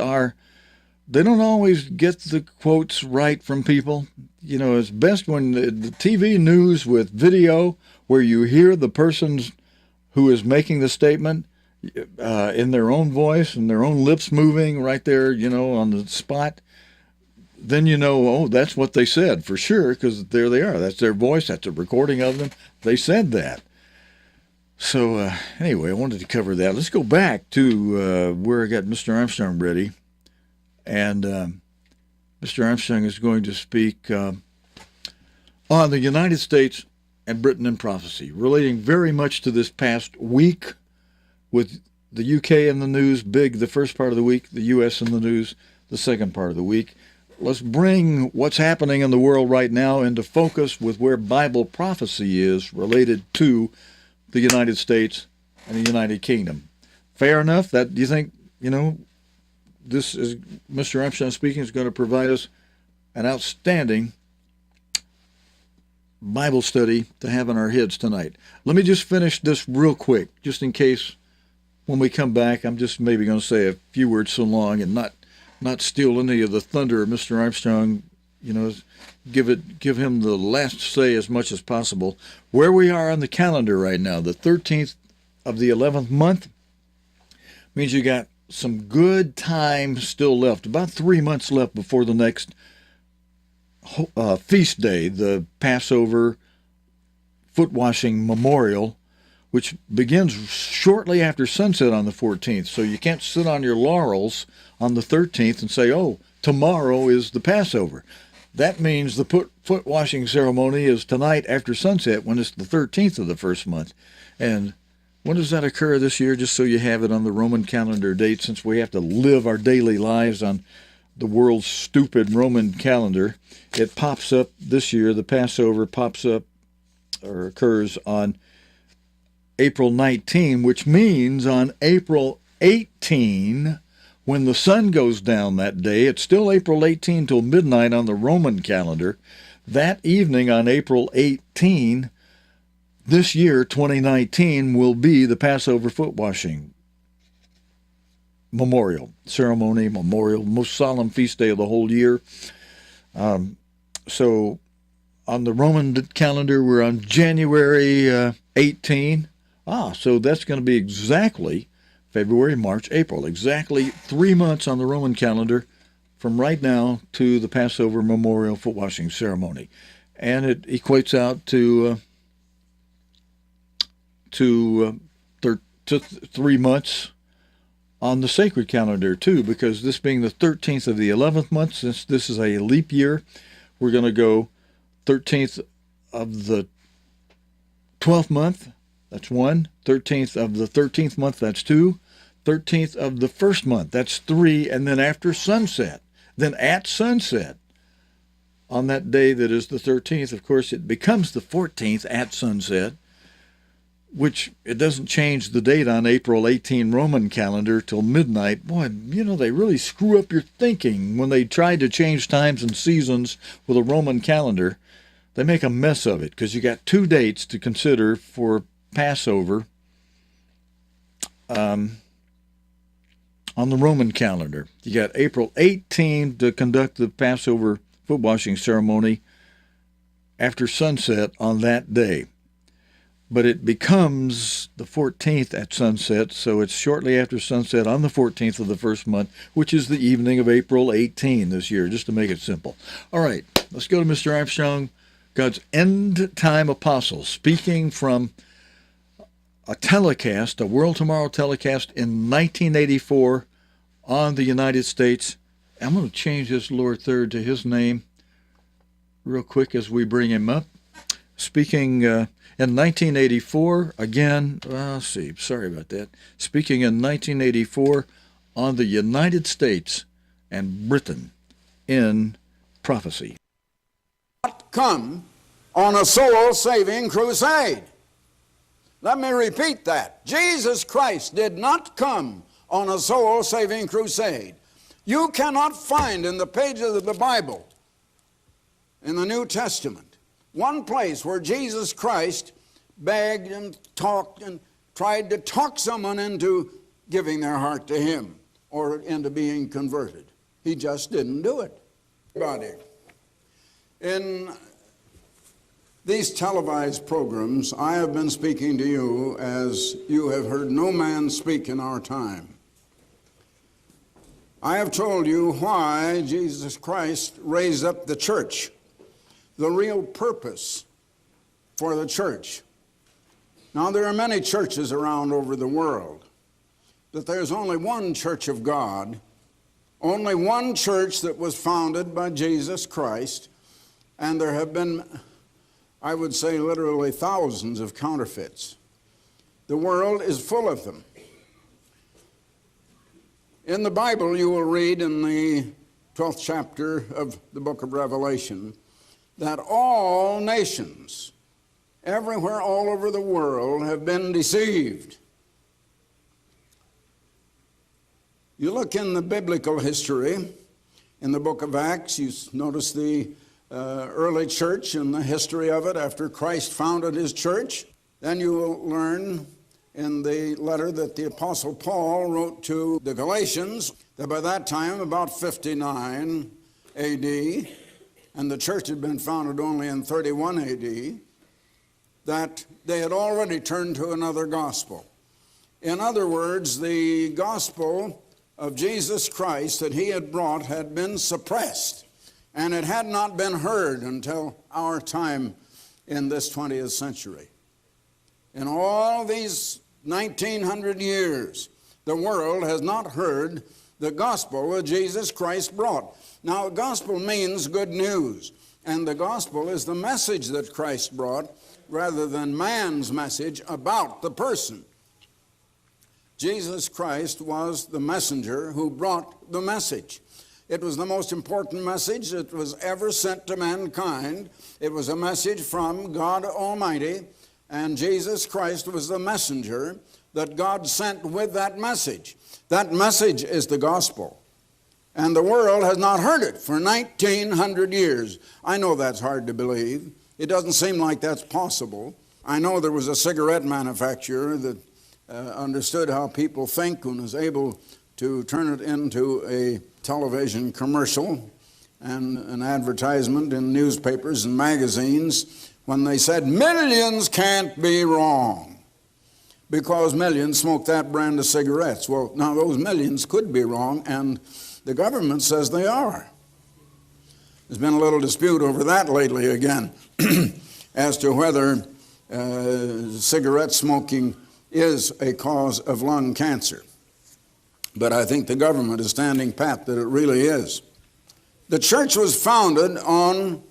they don't always get the quotes right from people. It's best when the TV news with video where you hear the person who is making the statement in their own voice and their own lips moving right there, on the spot. Then that's what they said for sure, because there they are. That's their voice. That's a recording of them. They said that. So anyway, I wanted to cover that. Let's go back to where I got Mr. Armstrong ready. And Mr. Armstrong is going to speak on the United States and Britain in prophecy, relating very much to this past week with the UK in the news, big the first part of the week, the US in the news the second part of the week. Let's bring what's happening in the world right now into focus with where Bible prophecy is related to the United States and the United Kingdom. Fair enough? That do you think, this is Mr. Armstrong speaking is going to provide us an outstanding Bible study to have in our heads tonight. Let me just finish this real quick, just in case when we come back, I'm just maybe going to say a few words so long and not steal any of the thunder of Mr. Armstrong, give him the last say as much as possible. Where we are on the calendar right now, the 13th of the 11th month, means you got some good time still left, about 3 months left before the next feast day, the Passover foot washing memorial, which begins shortly after sunset on the 14th. So you can't sit on your laurels on the 13th and say, oh, tomorrow is the Passover. That means the foot washing ceremony is tonight after sunset when it's the 13th of the first month. And when does that occur this year? Just so you have it on the Roman calendar date, since we have to live our daily lives on the world's stupid Roman calendar. It pops up this year. The Passover pops up or occurs on April 19, which means on April 18, when the sun goes down that day, it's still April 18 till midnight on the Roman calendar. That evening on April 18, this year, 2019, will be the Passover foot washing ceremony, most solemn feast day of the whole year. So on the Roman calendar, we're on January 18. So that's going to be exactly February, March, April, exactly 3 months on the Roman calendar from right now to the Passover memorial foot washing ceremony. And it equates out to 3 months on the sacred calendar too, because this being the 13th of the 11th month, since this is a leap year, we're going to go 13th of the 12th month, that's 1. 13th of the 13th month, that's 2. 13th of the first month, that's 3. And then after sunset, then at sunset, on that day that is the 13th, of course, it becomes the 14th at sunset, which it doesn't change the date on April 18 Roman calendar till midnight. Boy, they really screw up your thinking when they try to change times and seasons with a Roman calendar. They make a mess of it because you got 2 dates to consider for Passover on the Roman calendar. You got April 18 to conduct the Passover foot washing ceremony after sunset on that day. But it becomes the 14th at sunset, so it's shortly after sunset on the 14th of the first month, which is the evening of April 18 this year, just to make it simple. All right, let's go to Mr. Armstrong, God's end-time apostle, speaking from a telecast, a World Tomorrow telecast in 1984 on the United States. I'm going to change this lower third to his name real quick as we bring him up. Speaking in 1984, again, let's see, sorry about that. Speaking in 1984 on the United States and Britain in prophecy. Not come on a soul-saving crusade. Let me repeat that. Jesus Christ did not come on a soul-saving crusade. You cannot find in the pages of the Bible, in the New Testament, one place where Jesus Christ begged and talked and tried to talk someone into giving their heart to Him or into being converted. He just didn't do it. In these televised programs, I have been speaking to you as you have heard no man speak in our time. I have told you why Jesus Christ raised up the church, the real purpose for the church. Now, there are many churches around over the world, but there's only one church of God, only one church that was founded by Jesus Christ, and there have been, I would say, literally thousands of counterfeits. The world is full of them. In the Bible, you will read in the 12th chapter of the book of Revelation that all nations, everywhere all over the world, have been deceived. You look in the biblical history, in the book of Acts, you notice the early church and the history of it after Christ founded his church. Then you will learn in the letter that the Apostle Paul wrote to the Galatians, that by that time, about 59 A.D., and the church had been founded only in 31 A.D., that they had already turned to another gospel. In other words, the gospel of Jesus Christ that he had brought had been suppressed, and it had not been heard until our time in this 20th century. In all these 1900 years, the world has not heard the gospel that Jesus Christ brought. Now, gospel means good news, and the gospel is the message that Christ brought rather than man's message about the person. Jesus Christ was the messenger who brought the message. It was the most important message that was ever sent to mankind. It was a message from God Almighty, and Jesus Christ was the messenger that God sent with that message. That message is the gospel. And the world has not heard it for 1900 years. I know that's hard to believe. It doesn't seem like that's possible. I know there was a cigarette manufacturer that understood how people think and was able to turn it into a television commercial and an advertisement in newspapers and magazines when they said millions can't be wrong because millions smoke that brand of cigarettes. Well, now those millions could be wrong, and the government says they are. There's been a little dispute over that lately again as to whether cigarette smoking is a cause of lung cancer. But I think the government is standing pat that it really is. The church was founded on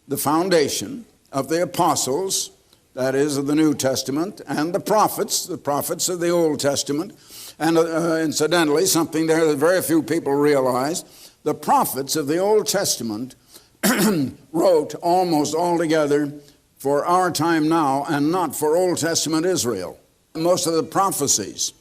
the foundation of the apostles, that is, of the New Testament, and the prophets of the Old Testament. And incidentally, something there that very few people realize, the prophets of the Old Testament wrote almost altogether for our time now and not for Old Testament Israel. Most of the prophecies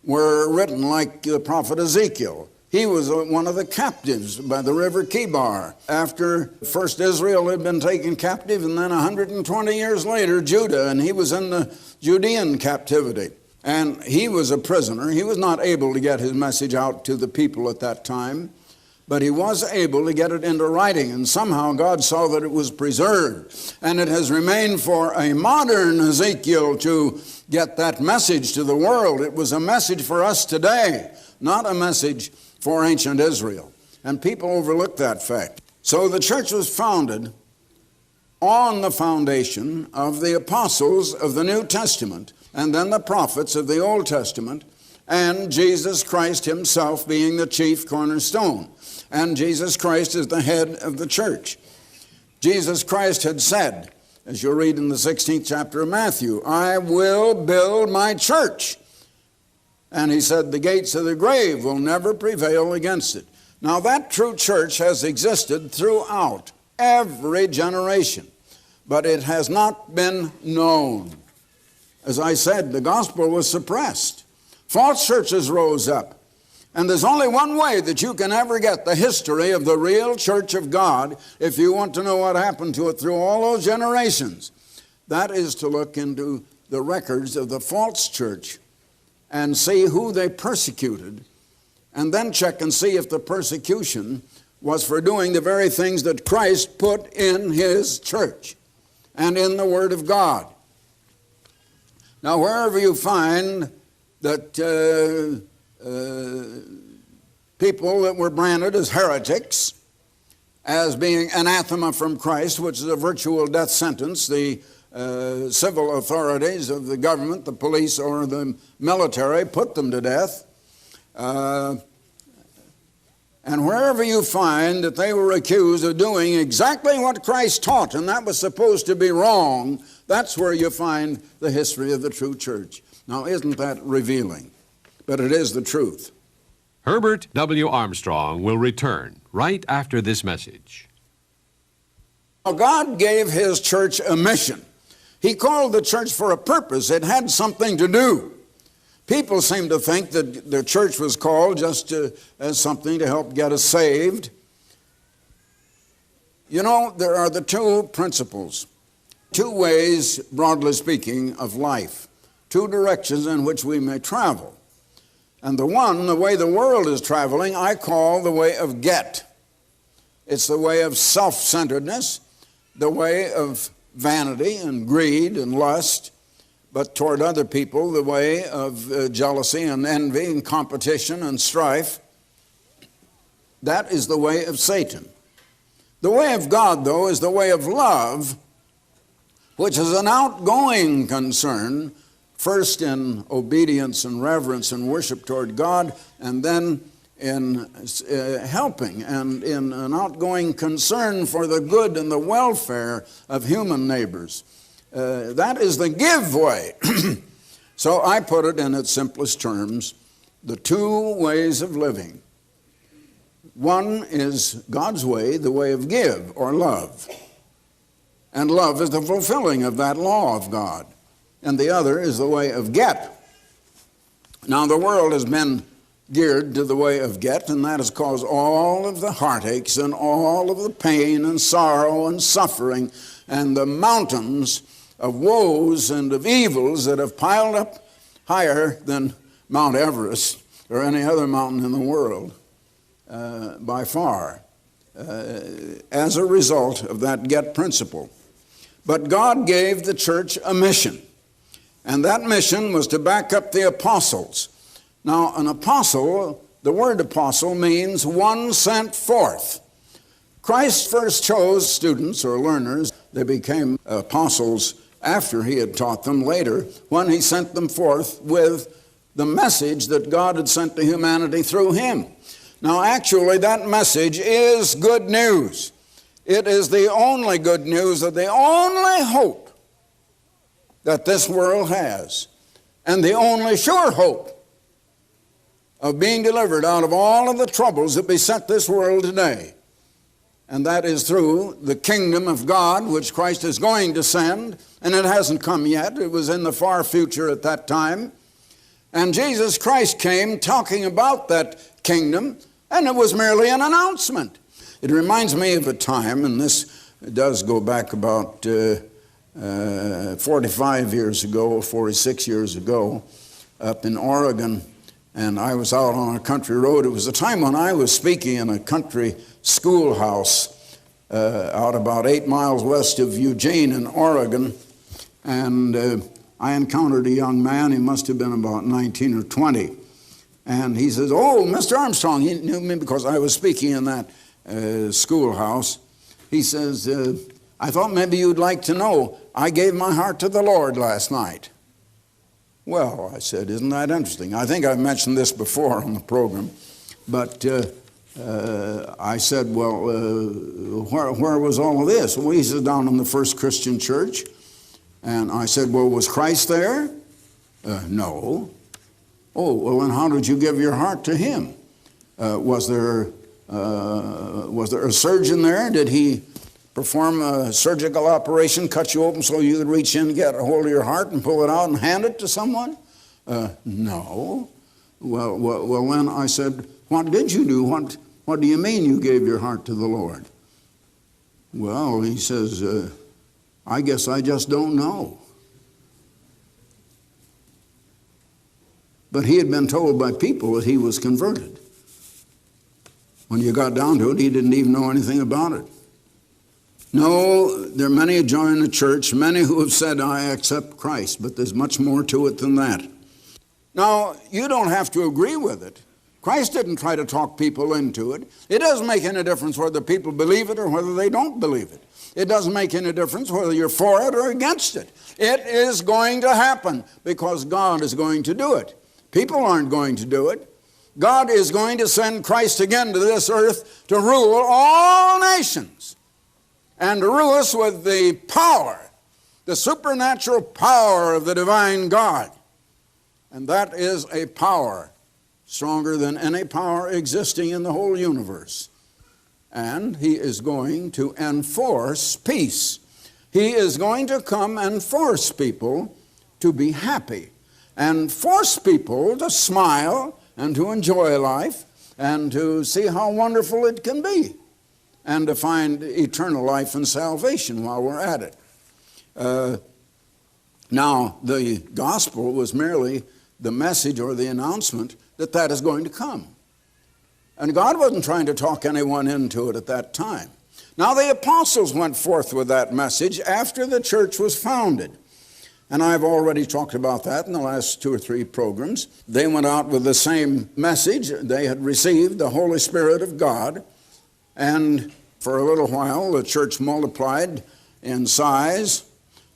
were written like the prophet Ezekiel. He was one of the captives by the river Kibar after first Israel had been taken captive, and then 120 years later Judah, and he was in the Judean captivity. And he was a prisoner. He was not able to get his message out to the people at that time, but he was able to get it into writing, and somehow God saw that it was preserved. And it has remained for a modern Ezekiel to get that message to the world. It was a message for us today, not a message for ancient Israel. And people overlook that fact. So the church was founded on the foundation of the apostles of the New Testament, and then the prophets of the Old Testament, and Jesus Christ himself being the chief cornerstone. And Jesus Christ is the head of the church. Jesus Christ had said, as you'll read in the 16th chapter of Matthew, I will build my church. And he said, the gates of the grave will never prevail against it. Now that true church has existed throughout every generation, but it has not been known. As I said, the gospel was suppressed. False churches rose up. And there's only one way that you can ever get the history of the real church of God if you want to know what happened to it through all those generations. That is to look into the records of the false church and see who they persecuted, and then check and see if the persecution was for doing the very things that Christ put in his church and in the Word of God. Now, wherever you find that people that were branded as heretics, as being anathema from Christ, which is a virtual death sentence, the civil authorities of the government, the police or the military, put them to death. And wherever you find that they were accused of doing exactly what Christ taught, and that was supposed to be wrong, that's where you find the history of the true church. Now, isn't that revealing? But it is the truth. Herbert W. Armstrong will return right after this message. Now, God gave his church a mission. He called the church for a purpose. It had something to do. People seem to think that the church was called just as something to help get us saved. You know, there are the two principles, two ways, broadly speaking, of life, two directions in which we may travel. And the one, the way the world is traveling, I call the way of get. It's the way of self-centeredness, the way of vanity and greed and lust, but toward other people, the way of jealousy and envy and competition and strife. That is the way of Satan. The way of God, though, is the way of love, which is an outgoing concern, first in obedience and reverence and worship toward God, and then in helping and in an outgoing concern for the good and the welfare of human neighbors. That is the give way. So I put it in its simplest terms, the two ways of living. One is God's way, the way of give or love. And love is the fulfilling of that law of God. And the other is the way of get. Now the world has been geared to the way of get, and that has caused all of the heartaches and all of the pain and sorrow and suffering and the mountains of woes and of evils that have piled up higher than Mount Everest or any other mountain in the world by far as a result of that get principle. But God gave the church a mission, and that mission was to back up the apostles. Now, an apostle, the word apostle means one sent forth. Christ first chose students or learners. They became apostles after he had taught them later, when he sent them forth with the message that God had sent to humanity through him. Now, actually, that message is good news. It is the only good news, of the only hope that this world has, and the only sure hope of being delivered out of all of the troubles that beset this world today. And that is through the kingdom of God, which Christ is going to send, and it hasn't come yet. It was in the far future at that time. And Jesus Christ came talking about that kingdom, and it was merely an announcement. It reminds me of a time, and this does go back about 45 years ago, 46 years ago, up in Oregon, and I was out on a country road. It was a time when I was speaking in a country schoolhouse out about 8 miles west of Eugene in Oregon, and I encountered a young man. He must have been about 19 or 20, and he says, "Oh, Mr. Armstrong," he knew me because I was speaking in that schoolhouse. He says, "I thought maybe you'd like to know, I gave my heart to the Lord last night." Well, I said, isn't that interesting? I think I've mentioned this before on the program, but I said, well, where was all of this? Well, he said, down in the first Christian church. And I said, well, was Christ there? No. Oh, well, then how did you give your heart to him? Was there a surgeon there? Did he perform a surgical operation, cut you open so you could reach in, get a hold of your heart and pull it out and hand it to someone? No. Well, then I said, what did you do? What do you mean you gave your heart to the Lord? Well, he says, I guess I just don't know. But he had been told by people that he was converted. When you got down to it, he didn't even know anything about it. No, there are many who join the church, many who have said, I accept Christ, but there's much more to it than that. Now, you don't have to agree with it. Christ didn't try to talk people into it. It doesn't make any difference whether people believe it or whether they don't believe it. It doesn't make any difference whether you're for it or against it. It is going to happen because God is going to do it. People aren't going to do it. God is going to send Christ again to this earth to rule all nations and to rule us with the power, the supernatural power of the divine God. And that is a power stronger than any power existing in the whole universe. And he is going to enforce peace. He is going to come and force people to be happy and force people to smile and to enjoy life and to see how wonderful it can be and to find eternal life and salvation while we're at it. Now, the gospel was merely the message or the announcement that that is going to come. And God wasn't trying to talk anyone into it at that time. Now, the apostles went forth with that message after the church was founded. And I've already talked about that in the last 2 or 3 programs. They went out with the same message. They had received the Holy Spirit of God. And for a little while, the church multiplied in size.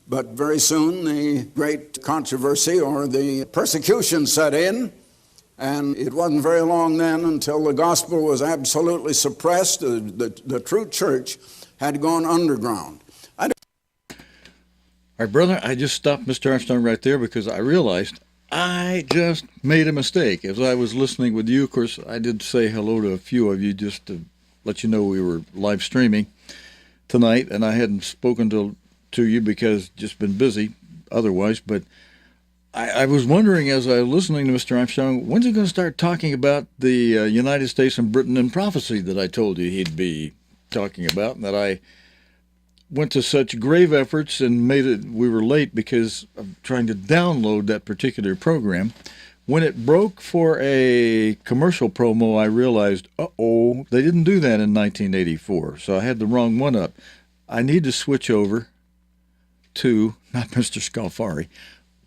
But very soon, the great controversy or the persecution set in. And it wasn't very long then until the gospel was absolutely suppressed. The true church had gone underground. All right, brother, I just stopped Mr. Armstrong right there because I realized I just made a mistake. As I was listening with you, of course, I did say hello to a few of you just to let you know we were live streaming tonight, and I hadn't spoken to you because just been busy otherwise, but I was wondering as I was listening to Mr. Armstrong, when's he going to start talking about the United States and Britain in prophecy that I told you he'd be talking about, and that I went to such grave efforts and we were late because of trying to download that particular program. When it broke for a commercial promo, I realized, they didn't do that in 1984, so I had the wrong one up. I need to switch over to, not Mr. Scalfari,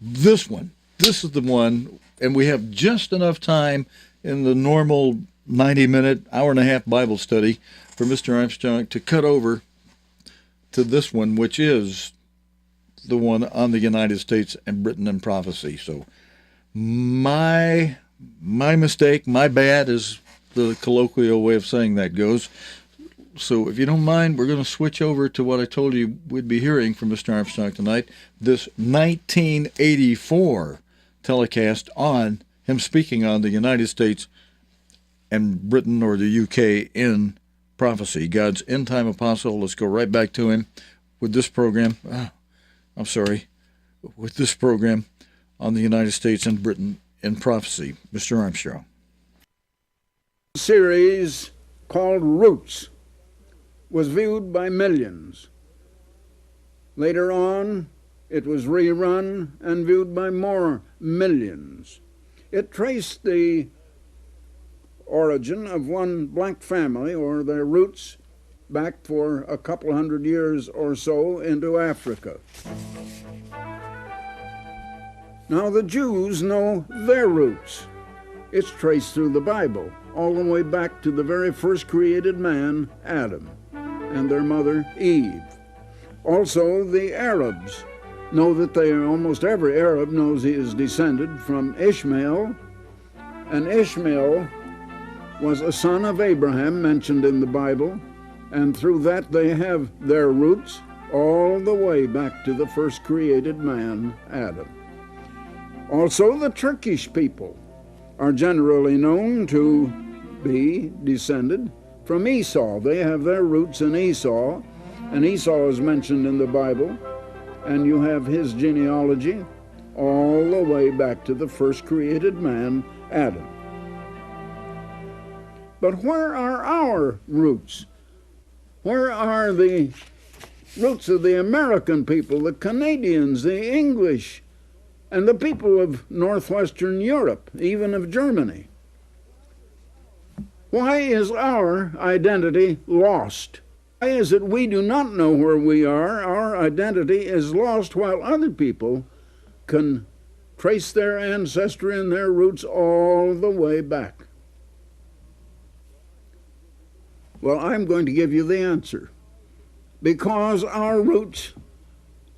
this one. This is the one, and we have just enough time in the normal 90-minute, hour-and-a-half Bible study for Mr. Armstrong to cut over to this one, which is the one on the United States and Britain in prophecy. So my mistake, my bad, as the colloquial way of saying that goes. So if you don't mind, we're going to switch over to what I told you we'd be hearing from Mr. Armstrong tonight, this 1984 telecast on him speaking on the United States and Britain or the UK in prophecy, God's end-time apostle. Let's go right back to him with this program. With this program on the United States and Britain in prophecy. Mr. Armstrong. Series called Roots was viewed by millions. Later on, it was rerun and viewed by more millions. It traced the origin of one black family, or their roots, back for a couple hundred years or so into Africa. Now the Jews know their roots. It's traced through the Bible, all the way back to the very first created man, Adam, and their mother, Eve. Also the Arabs know that almost every Arab knows he is descended from Ishmael, and Ishmael was a son of Abraham mentioned in the Bible, and through that they have their roots all the way back to the first created man, Adam. Also, the Turkish people are generally known to be descended from Esau. They have their roots in Esau, and Esau is mentioned in the Bible, and you have his genealogy all the way back to the first created man, Adam. But where are our roots? Where are the roots of the American people, the Canadians, the English, and the people of northwestern Europe, even of Germany? Why is our identity lost? Why is it we do not know where we are? Our identity is lost while other people can trace their ancestry and their roots all the way back. Well, I'm going to give you the answer. Because our roots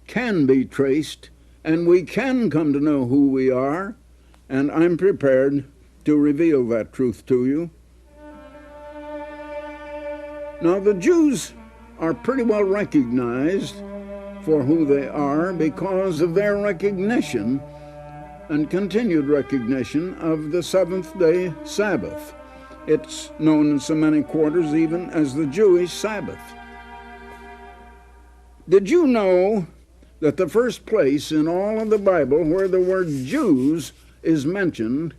can be traced, and we can come to know who we are, and I'm prepared to reveal that truth to you. Now, the Jews are pretty well recognized for who they are because of their recognition and continued recognition of the seventh-day Sabbath. It's known in so many quarters even as the Jewish Sabbath. Did you know that the first place in all of the Bible where the word Jews is mentioned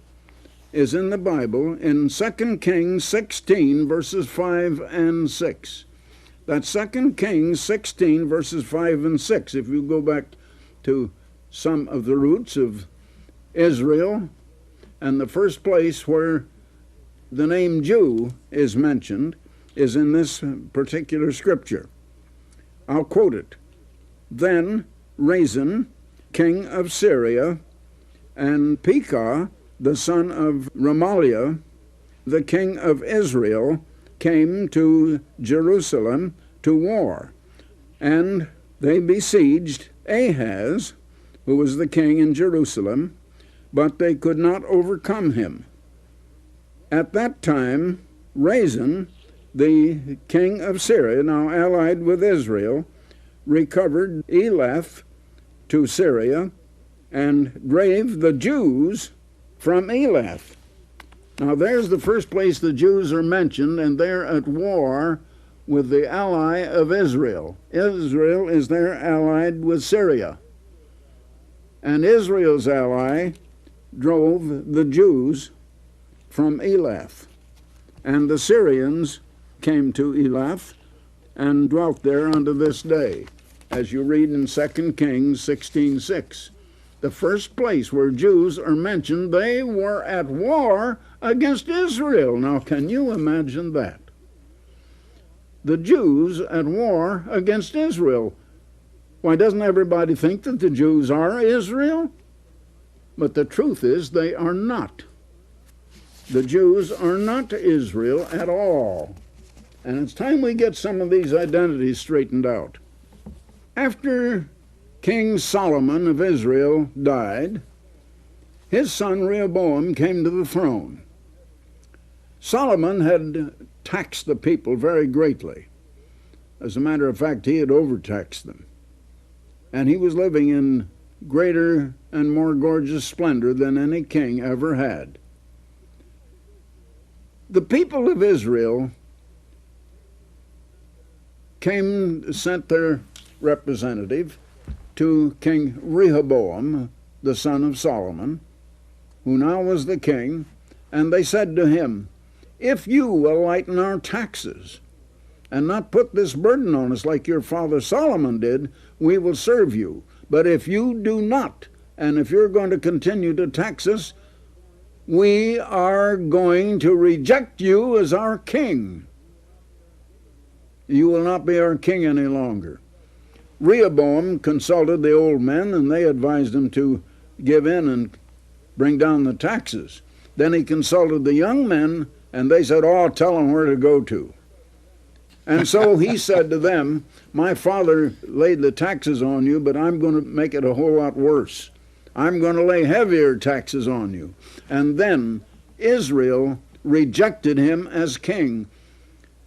is in the Bible in 2 Kings 16, verses 5 and 6. That's 2 Kings 16, verses 5 and 6. If you go back to some of the roots of Israel, and the first place where the name Jew is mentioned is in this particular scripture. I'll quote it. Then Rezin, king of Syria, and Pekah, the son of Remaliah, the king of Israel, came to Jerusalem to war, and they besieged Ahaz, who was the king in Jerusalem, but they could not overcome him. At that time, Rezin, the king of Syria, now allied with Israel, recovered Elath to Syria and drave the Jews from Elath. Now there's the first place the Jews are mentioned, and they're at war with the ally of Israel. Israel is there allied with Syria. And Israel's ally drove the Jews from Elath. And the Syrians came to Elath and dwelt there unto this day, as you read in 2 Kings 16:6. The first place where Jews are mentioned, they were at war against Israel. Now, can you imagine that? The Jews at war against Israel. Why, doesn't everybody think that the Jews are Israel? But the truth is they are not. The Jews are not Israel at all. And it's time we get some of these identities straightened out. After King Solomon of Israel died, his son Rehoboam came to the throne. Solomon had taxed the people very greatly. As a matter of fact, he had overtaxed them. And he was living in greater and more gorgeous splendor than any king ever had. The people of Israel sent their representative to King Rehoboam, the son of Solomon, who now was the king, and they said to him, "If you will lighten our taxes and not put this burden on us like your father Solomon did, we will serve you. But if you do not, and if you're going to continue to tax us, we are going to reject you as our king. You will not be our king any longer." Rehoboam consulted the old men, and they advised him to give in and bring down the taxes. Then he consulted the young men, and they said, "Oh, tell him where to go to." And so he said to them, my father laid the taxes on you, but I'm going to make it a whole lot worse. I'm going to lay heavier taxes on you. And then Israel rejected him as king.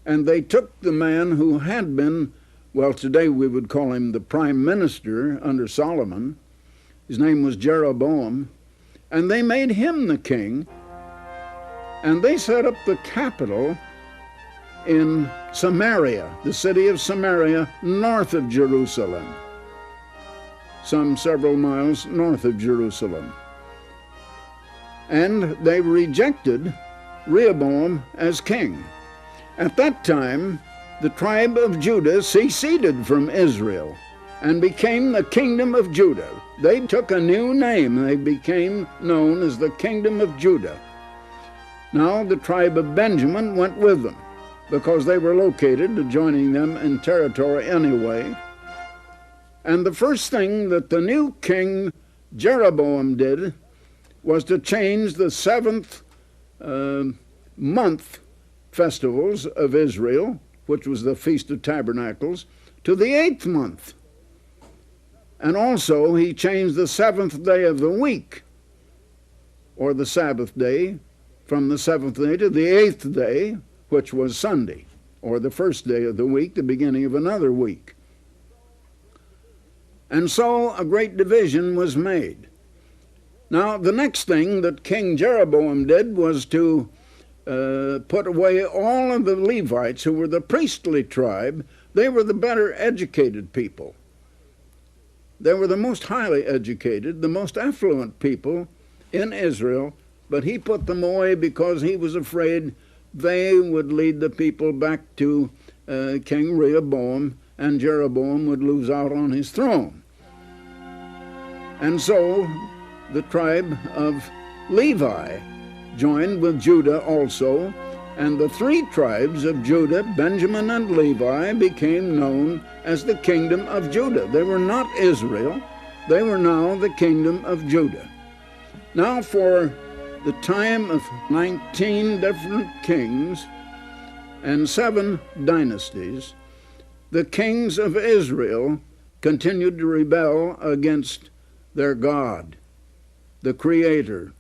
And they took the man who had been, well, today we would call him the prime minister under Solomon. His name was Jeroboam. And they made him the king. And they set up the capital in Samaria, the city of Samaria, north of Jerusalem, some several miles north of Jerusalem. And they rejected Rehoboam as king. At that time, the tribe of Judah seceded from Israel and became the kingdom of Judah. They took a new name. They became known as the kingdom of Judah. Now the tribe of Benjamin went with them, because they were located, adjoining them in territory anyway. And the first thing that the new king Jeroboam did was to change the seventh month festivals of Israel, which was the Feast of Tabernacles, to the 8th month. And also he changed the 7th day of the week, or the Sabbath day, from the 7th day to the 8th day, which was Sunday, or the first day of the week, the beginning of another week. And so a great division was made. Now, the next thing that King Jeroboam did was to put away all of the Levites, who were the priestly tribe. They were the better educated people. They were the most highly educated, the most affluent people in Israel, but he put them away because he was afraid they would lead the people back to King Rehoboam, and Jeroboam would lose out on his throne. And so the tribe of Levi joined with Judah also, and the three tribes of Judah, Benjamin and Levi, became known as the kingdom of Judah. They were not Israel. They were now the kingdom of Judah. Now for the time of 19 different kings and 7 dynasties, the kings of Israel continued to rebel against their God, the Creator.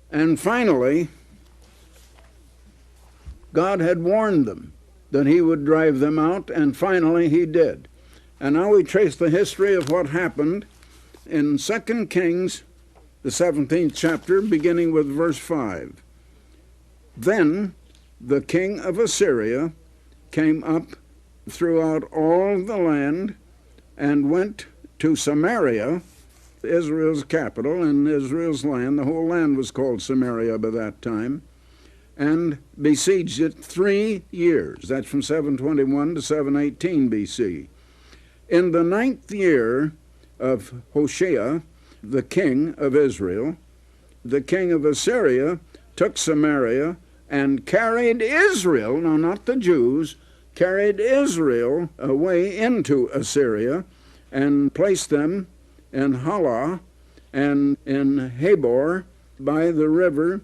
And finally, God had warned them that he would drive them out, and finally he did. And now we trace the history of what happened in 2 Kings, the 17th chapter, beginning with verse 5. Then the king of Assyria came up throughout all the land and went to Samaria, Israel's capital and Israel's land. The whole land was called Samaria by that time, and besieged it 3 years. That's from 721 to 718 BC. In the 9th year of Hoshea, the king of Israel, the king of Assyria took Samaria and carried Israel, now not the Jews, carried Israel away into Assyria and placed them in Halah and in Habor by the river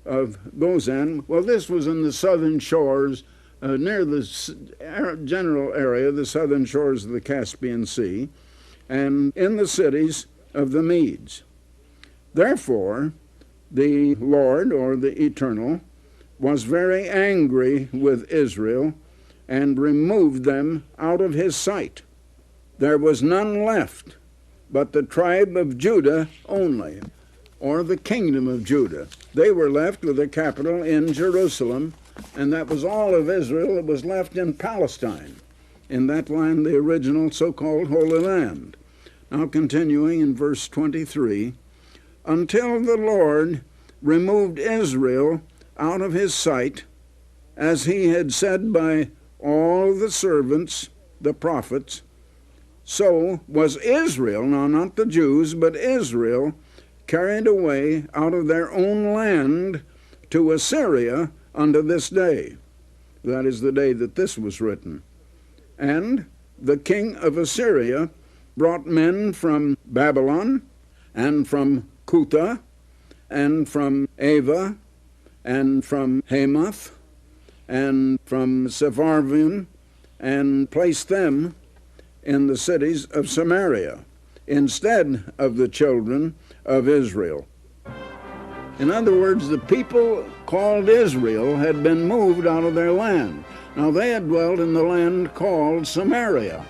of Gozan. Well, this was in the southern shores, near the general area, the southern shores of the Caspian Sea, and in the cities of the Medes. Therefore, the Lord, or the Eternal, was very angry with Israel and removed them out of his sight. There was none left but the tribe of Judah only, or the kingdom of Judah. They were left with a capital in Jerusalem, and that was all of Israel that was left in Palestine, in that land, the original so-called Holy Land. Now continuing in verse 23, until the Lord removed Israel out of his sight, as he had said by all the servants, the prophets, so was Israel, now not the Jews, but Israel, carried away out of their own land to Assyria unto this day. That is the day that this was written. And the king of Assyria brought men from Babylon, and from Cutha, and from Ava, and from Hamath, and from Sepharvaim, and placed them in the cities of Samaria instead of the children of Israel. In other words, the people called Israel had been moved out of their land. Now they had dwelt in the land called Samaria,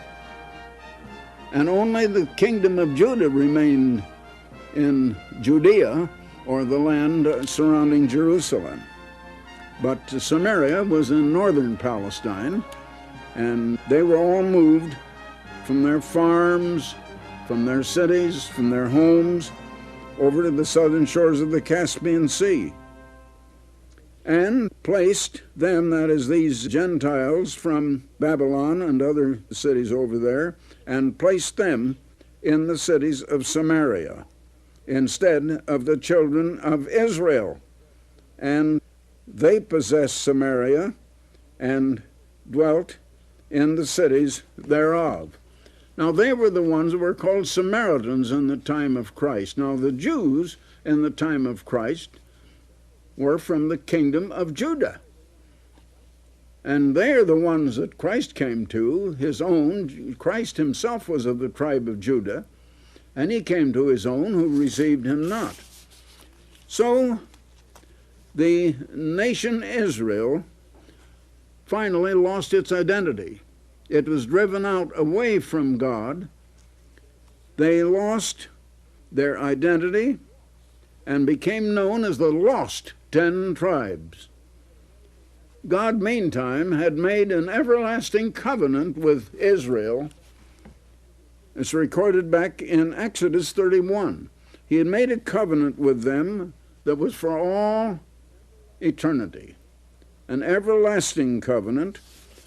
and only the kingdom of Judah remained in Judea, or the land surrounding Jerusalem. But Samaria was in northern Palestine, and they were all moved from their farms, from their cities, from their homes, over to the southern shores of the Caspian Sea, and placed them, that is, these Gentiles from Babylon and other cities over there, and placed them in the cities of Samaria instead of the children of Israel. And they possessed Samaria and dwelt in the cities thereof. Now, they were the ones that were called Samaritans in the time of Christ. Now, the Jews in the time of Christ were from the kingdom of Judah. And they are the ones that Christ came to, his own. Christ himself was of the tribe of Judah, and he came to his own, who received him not. So, the nation Israel finally lost its identity. It was driven out away from God. They lost their identity and became known as the lost 10 tribes. God, meantime, had made an everlasting covenant with Israel. It's recorded back in Exodus 31. He had made a covenant with them that was for all eternity, an everlasting covenant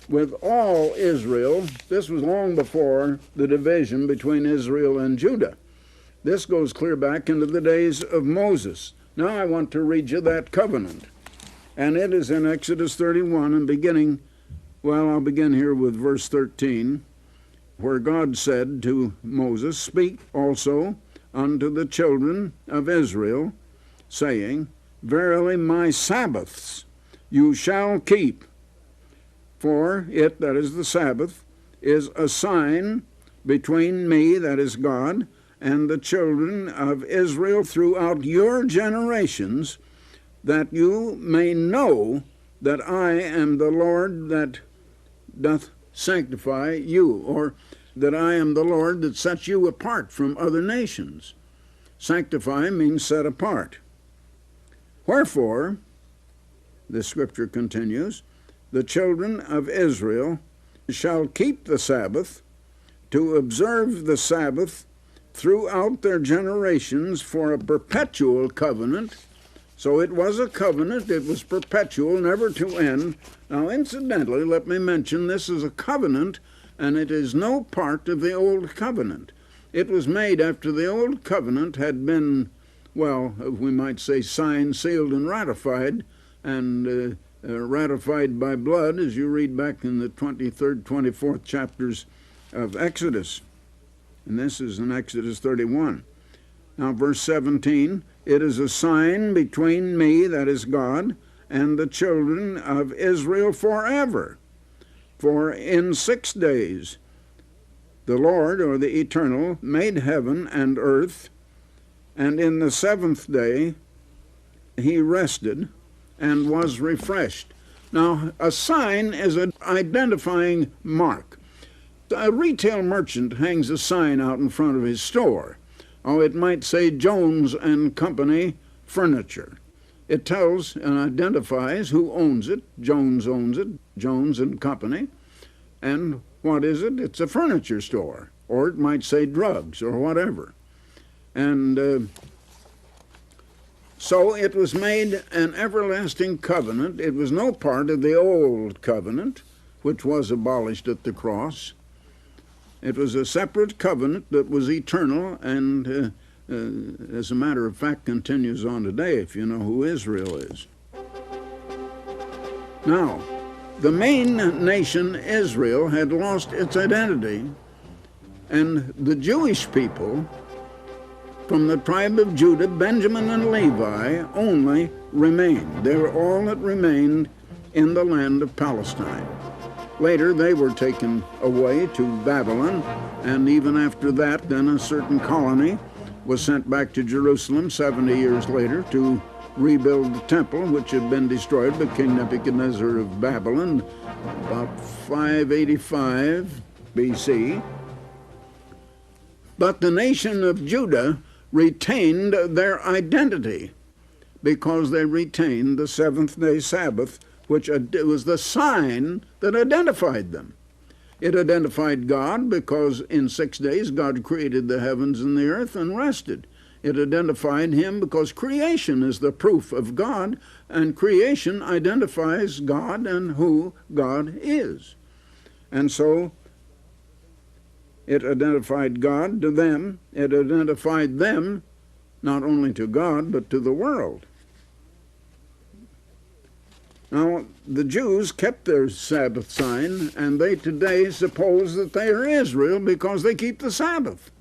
with all Israel. This was long before the division between Israel and Judah. This goes clear back into the days of Moses. Now I want to read you that covenant. And it is in Exodus 31, and I'll begin here with verse 13, where God said to Moses, "Speak also unto the children of Israel, saying, Verily my Sabbaths you shall keep. For it," that is the Sabbath, "is a sign between me," that is God, "and the children of Israel throughout your generations, that you may know that I am the Lord that doth sanctify you," or that I am the Lord that sets you apart from other nations. Sanctify means set apart. "Wherefore," the scripture continues, "the children of Israel shall keep the Sabbath, to observe the Sabbath throughout their generations for a perpetual covenant." So it was a covenant, it was perpetual, never to end. Now, incidentally, let me mention this is a covenant, and it is no part of the Old Covenant. It was made after the Old Covenant had been, well, we might say, signed, sealed, and ratified by blood, as you read back in the 23rd, 24th chapters of Exodus. And this is in Exodus 31. Now, verse 17, "It is a sign between me," that is God, "and the children of Israel forever. For in 6 days the Lord," or the Eternal, "made heaven and earth, and in the 7th day he rested and was refreshed." Now, a sign is an identifying mark. A retail merchant hangs a sign out in front of his store. Oh, it might say Jones and Company Furniture. It tells and identifies who owns it. Jones owns it, Jones and Company. And what is it? It's a furniture store. Or it might say drugs or whatever. And so it was made an everlasting covenant. It was no part of the old covenant, which was abolished at the cross. It was a separate covenant that was eternal and, as a matter of fact, continues on today, if you know who Israel is. Now, the main nation, Israel, had lost its identity, and the Jewish people from the tribe of Judah, Benjamin and Levi only remained. They were all that remained in the land of Palestine. Later, they were taken away to Babylon, and even after that, then a certain colony was sent back to Jerusalem 70 years later to rebuild the temple, which had been destroyed by King Nebuchadnezzar of Babylon about 585 BC. But the nation of Judah retained their identity because they retained the seventh-day Sabbath, which was the sign that identified them. It identified God because in 6 days God created the heavens and the earth and rested. It identified him because creation is the proof of God, and creation identifies God and who God is. And so it identified God to them. It identified them not only to God, but to the world. Now, the Jews kept their Sabbath sign, and they today suppose that they are Israel because they keep the Sabbath.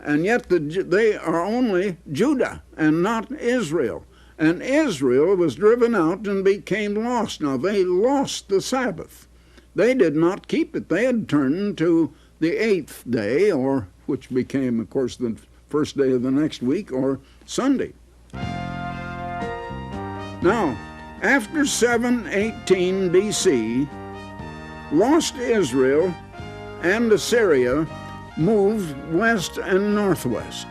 And yet they are only Judah and not Israel. And Israel was driven out and became lost. Now, they lost the Sabbath. They did not keep it. They had turned to the eighth day, or which became, of course, the first day of the next week, or Sunday. Now, after 718 BC, lost Israel and Assyria moved west and northwest.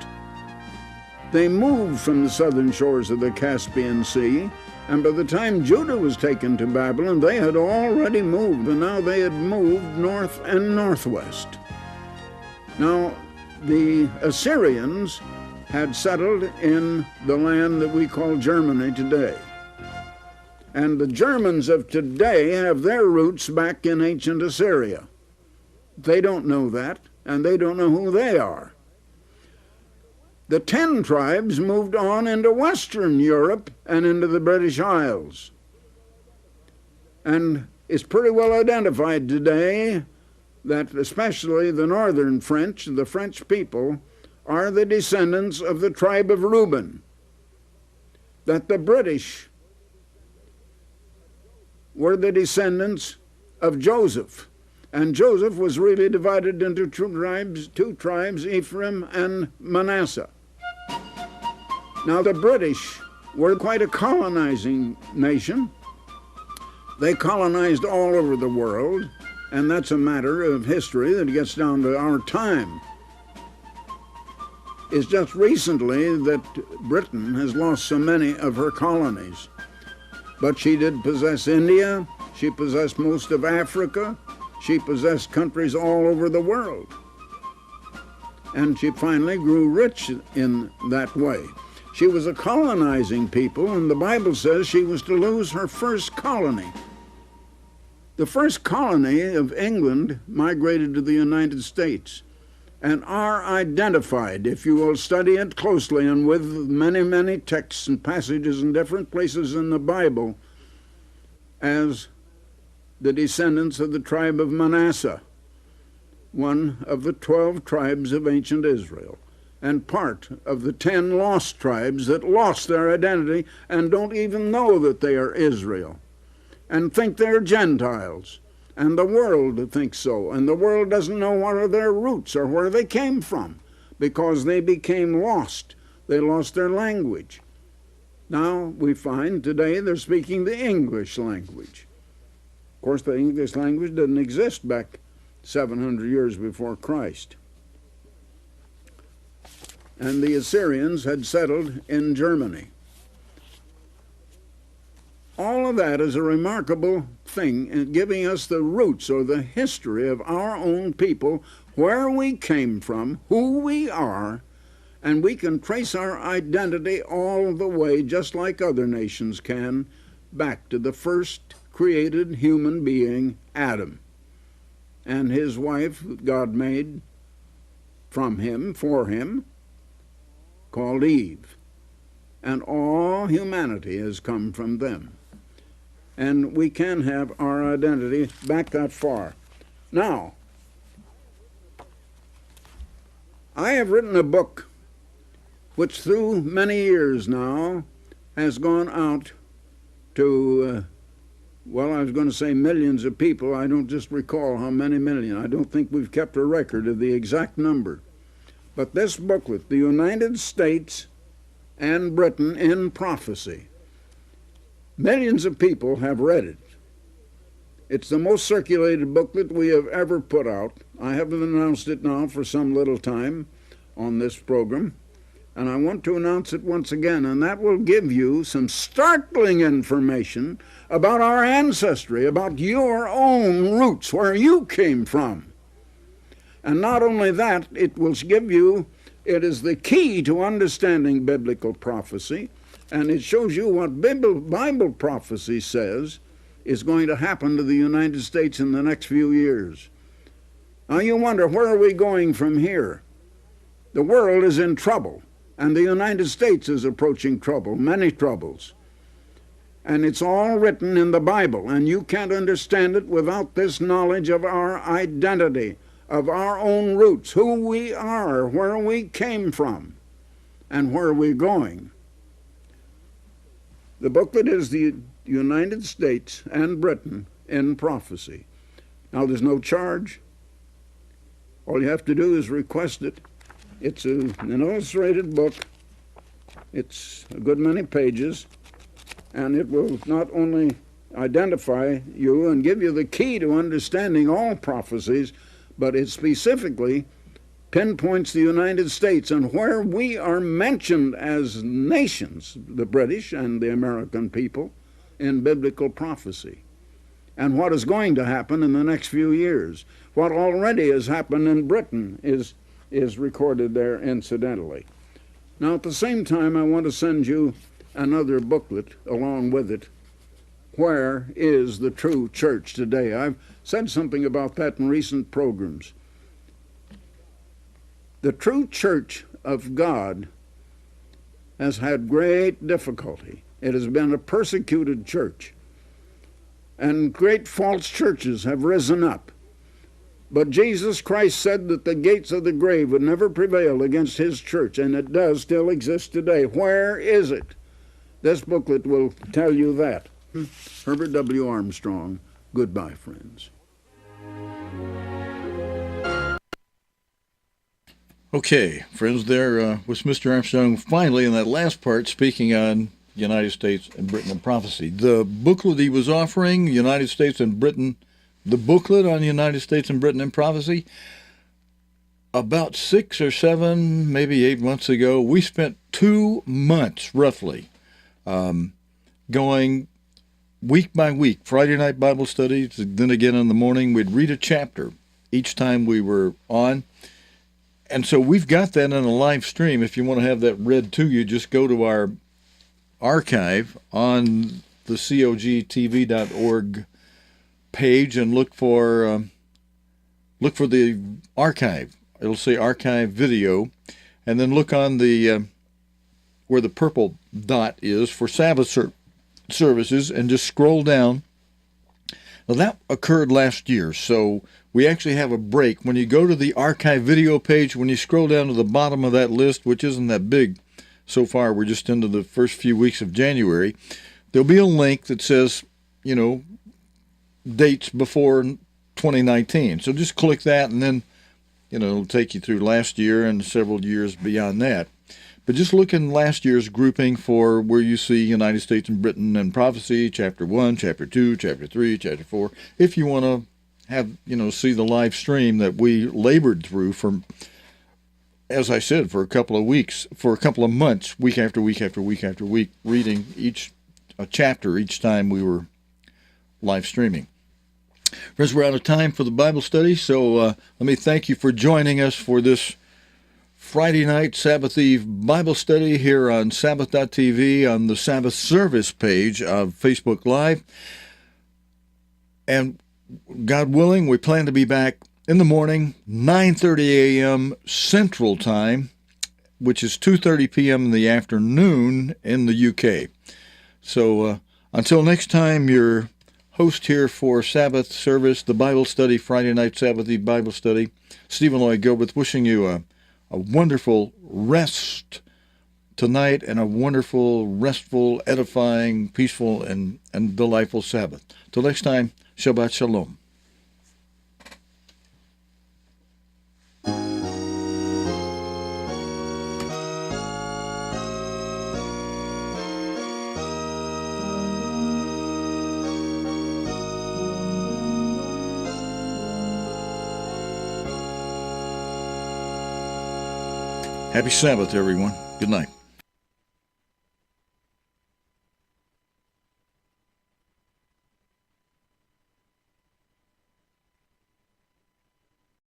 They moved from the southern shores of the Caspian Sea, and by the time Judah was taken to Babylon, they had already moved, and now they had moved north and northwest. Now, the Assyrians had settled in the land that we call Germany today. And the Germans of today have their roots back in ancient Assyria. They don't know that, and they don't know who they are. The 10 tribes moved on into Western Europe and into the British Isles. And it's pretty well identified today that especially the northern French, the French people, are the descendants of the tribe of Reuben. That the British were the descendants of Joseph. And Joseph was really divided into two tribes, Ephraim and Manasseh. Now, the British were quite a colonizing nation. They colonized all over the world, and that's a matter of history that gets down to our time. It's just recently that Britain has lost so many of her colonies. But she did possess India, she possessed most of Africa, she possessed countries all over the world. And she finally grew rich in that way. She was a colonizing people, and the Bible says she was to lose her first colony. The first colony of England migrated to the United States and are identified, if you will study it closely and with many, many texts and passages in different places in the Bible, as the descendants of the tribe of Manasseh, one of the 12 tribes of ancient Israel, and part of the 10 lost tribes that lost their identity and don't even know that they are Israel, and think they're Gentiles. And the world thinks so, and the world doesn't know what are their roots or where they came from, because they became lost. They lost their language. Now we find today they're speaking the English language. Of course, the English language didn't exist back 700 years before Christ. And the Assyrians had settled in Germany. All of that is a remarkable thing in giving us the roots or the history of our own people, where we came from, who we are, and we can trace our identity all the way, just like other nations can, back to the first created human being, Adam, and his wife God made from him, for him, called Eve. And all humanity has come from them. And we can have our identity back that far. Now, I have written a book which through many years now has gone out to, well, I was going to say millions of people. I don't just recall how many million. I don't think we've kept a record of the exact number. But this booklet, The United States and Britain in Prophecy, millions of people have read it. It's the most circulated booklet we have ever put out. I haven't announced it now for some little time on this program, and I want to announce it once again, and that will give you some startling information about our ancestry, about your own roots, where you came from. And not only that, it will give you, it is the key to understanding biblical prophecy, and it shows you what Bible prophecy says is going to happen to the United States in the next few years. Now you wonder, where are we going from here? The world is in trouble, and the United States is approaching trouble, many troubles. And it's all written in the Bible, and you can't understand it without this knowledge of our identity, of our own roots, who we are, where we came from, and where we're going. The booklet is The United States and Britain in Prophecy. Now, there's no charge. All you have to do is request it. It's an illustrated book. It's a good many pages, and it will not only identify you and give you the key to understanding all prophecies, but it specifically pinpoints the United States and where we are mentioned as nations, the British and the American people, in biblical prophecy, and what is going to happen in the next few years. What already has happened in Britain is recorded there incidentally. Now, at the same time, I want to send you another booklet along with it. Where is the true church today? I've said something about that in recent programs. The true church of God has had great difficulty. It has been a persecuted church, and great false churches have risen up. But Jesus Christ said that the gates of the grave would never prevail against his church, and it does still exist today. Where is it? This booklet will tell you that. Herbert W. Armstrong. Goodbye, friends. Okay, friends, there was Mr. Armstrong finally in that last part speaking on United States and Britain and Prophecy. The booklet he was offering, United States and Britain, the booklet on United States and Britain and Prophecy, about 6 or 7, maybe 8 months ago, we spent 2 months roughly going week by week, Friday night Bible studies, then again in the morning we'd read a chapter each time we were on. And so we've got that in a live stream. If you want to have that read to you, just go to our archive on the cogtv.org page and look for the archive. It'll say archive video, and then look on the where the purple dot is for Sabbath services, and just scroll down. Now that occurred last year, so we actually have a break. When you go to the archive video page, when you scroll down to the bottom of that list, which isn't that big so far, we're just into the first few weeks of January, there'll be a link that says, dates before 2019. So just click that, and then, it'll take you through last year and several years beyond that. But just look in last year's grouping for where you see United States and Britain and Prophecy, Chapter 1, Chapter 2, Chapter 3, Chapter 4, if you want to have, see the live stream that we labored through from, as I said, for a couple of weeks, for a couple of months, week after week after week after week, reading a chapter each time we were live streaming. Friends, we're out of time for the Bible study, so let me thank you for joining us for this Friday night Sabbath Eve Bible study here on Sabbath.tv on the Sabbath service page of Facebook Live. And God willing, we plan to be back in the morning, 9:30 a.m. Central Time, which is 2:30 p.m. in the afternoon in the UK. So until next time, your host here for Sabbath service, the Bible study, Friday night Sabbath Eve Bible study, Stephen Lloyd Gilbreath, wishing you a wonderful rest tonight and a wonderful, restful, edifying, peaceful, and delightful Sabbath. Till next time, Shabbat Shalom. Happy Sabbath, everyone. Good night.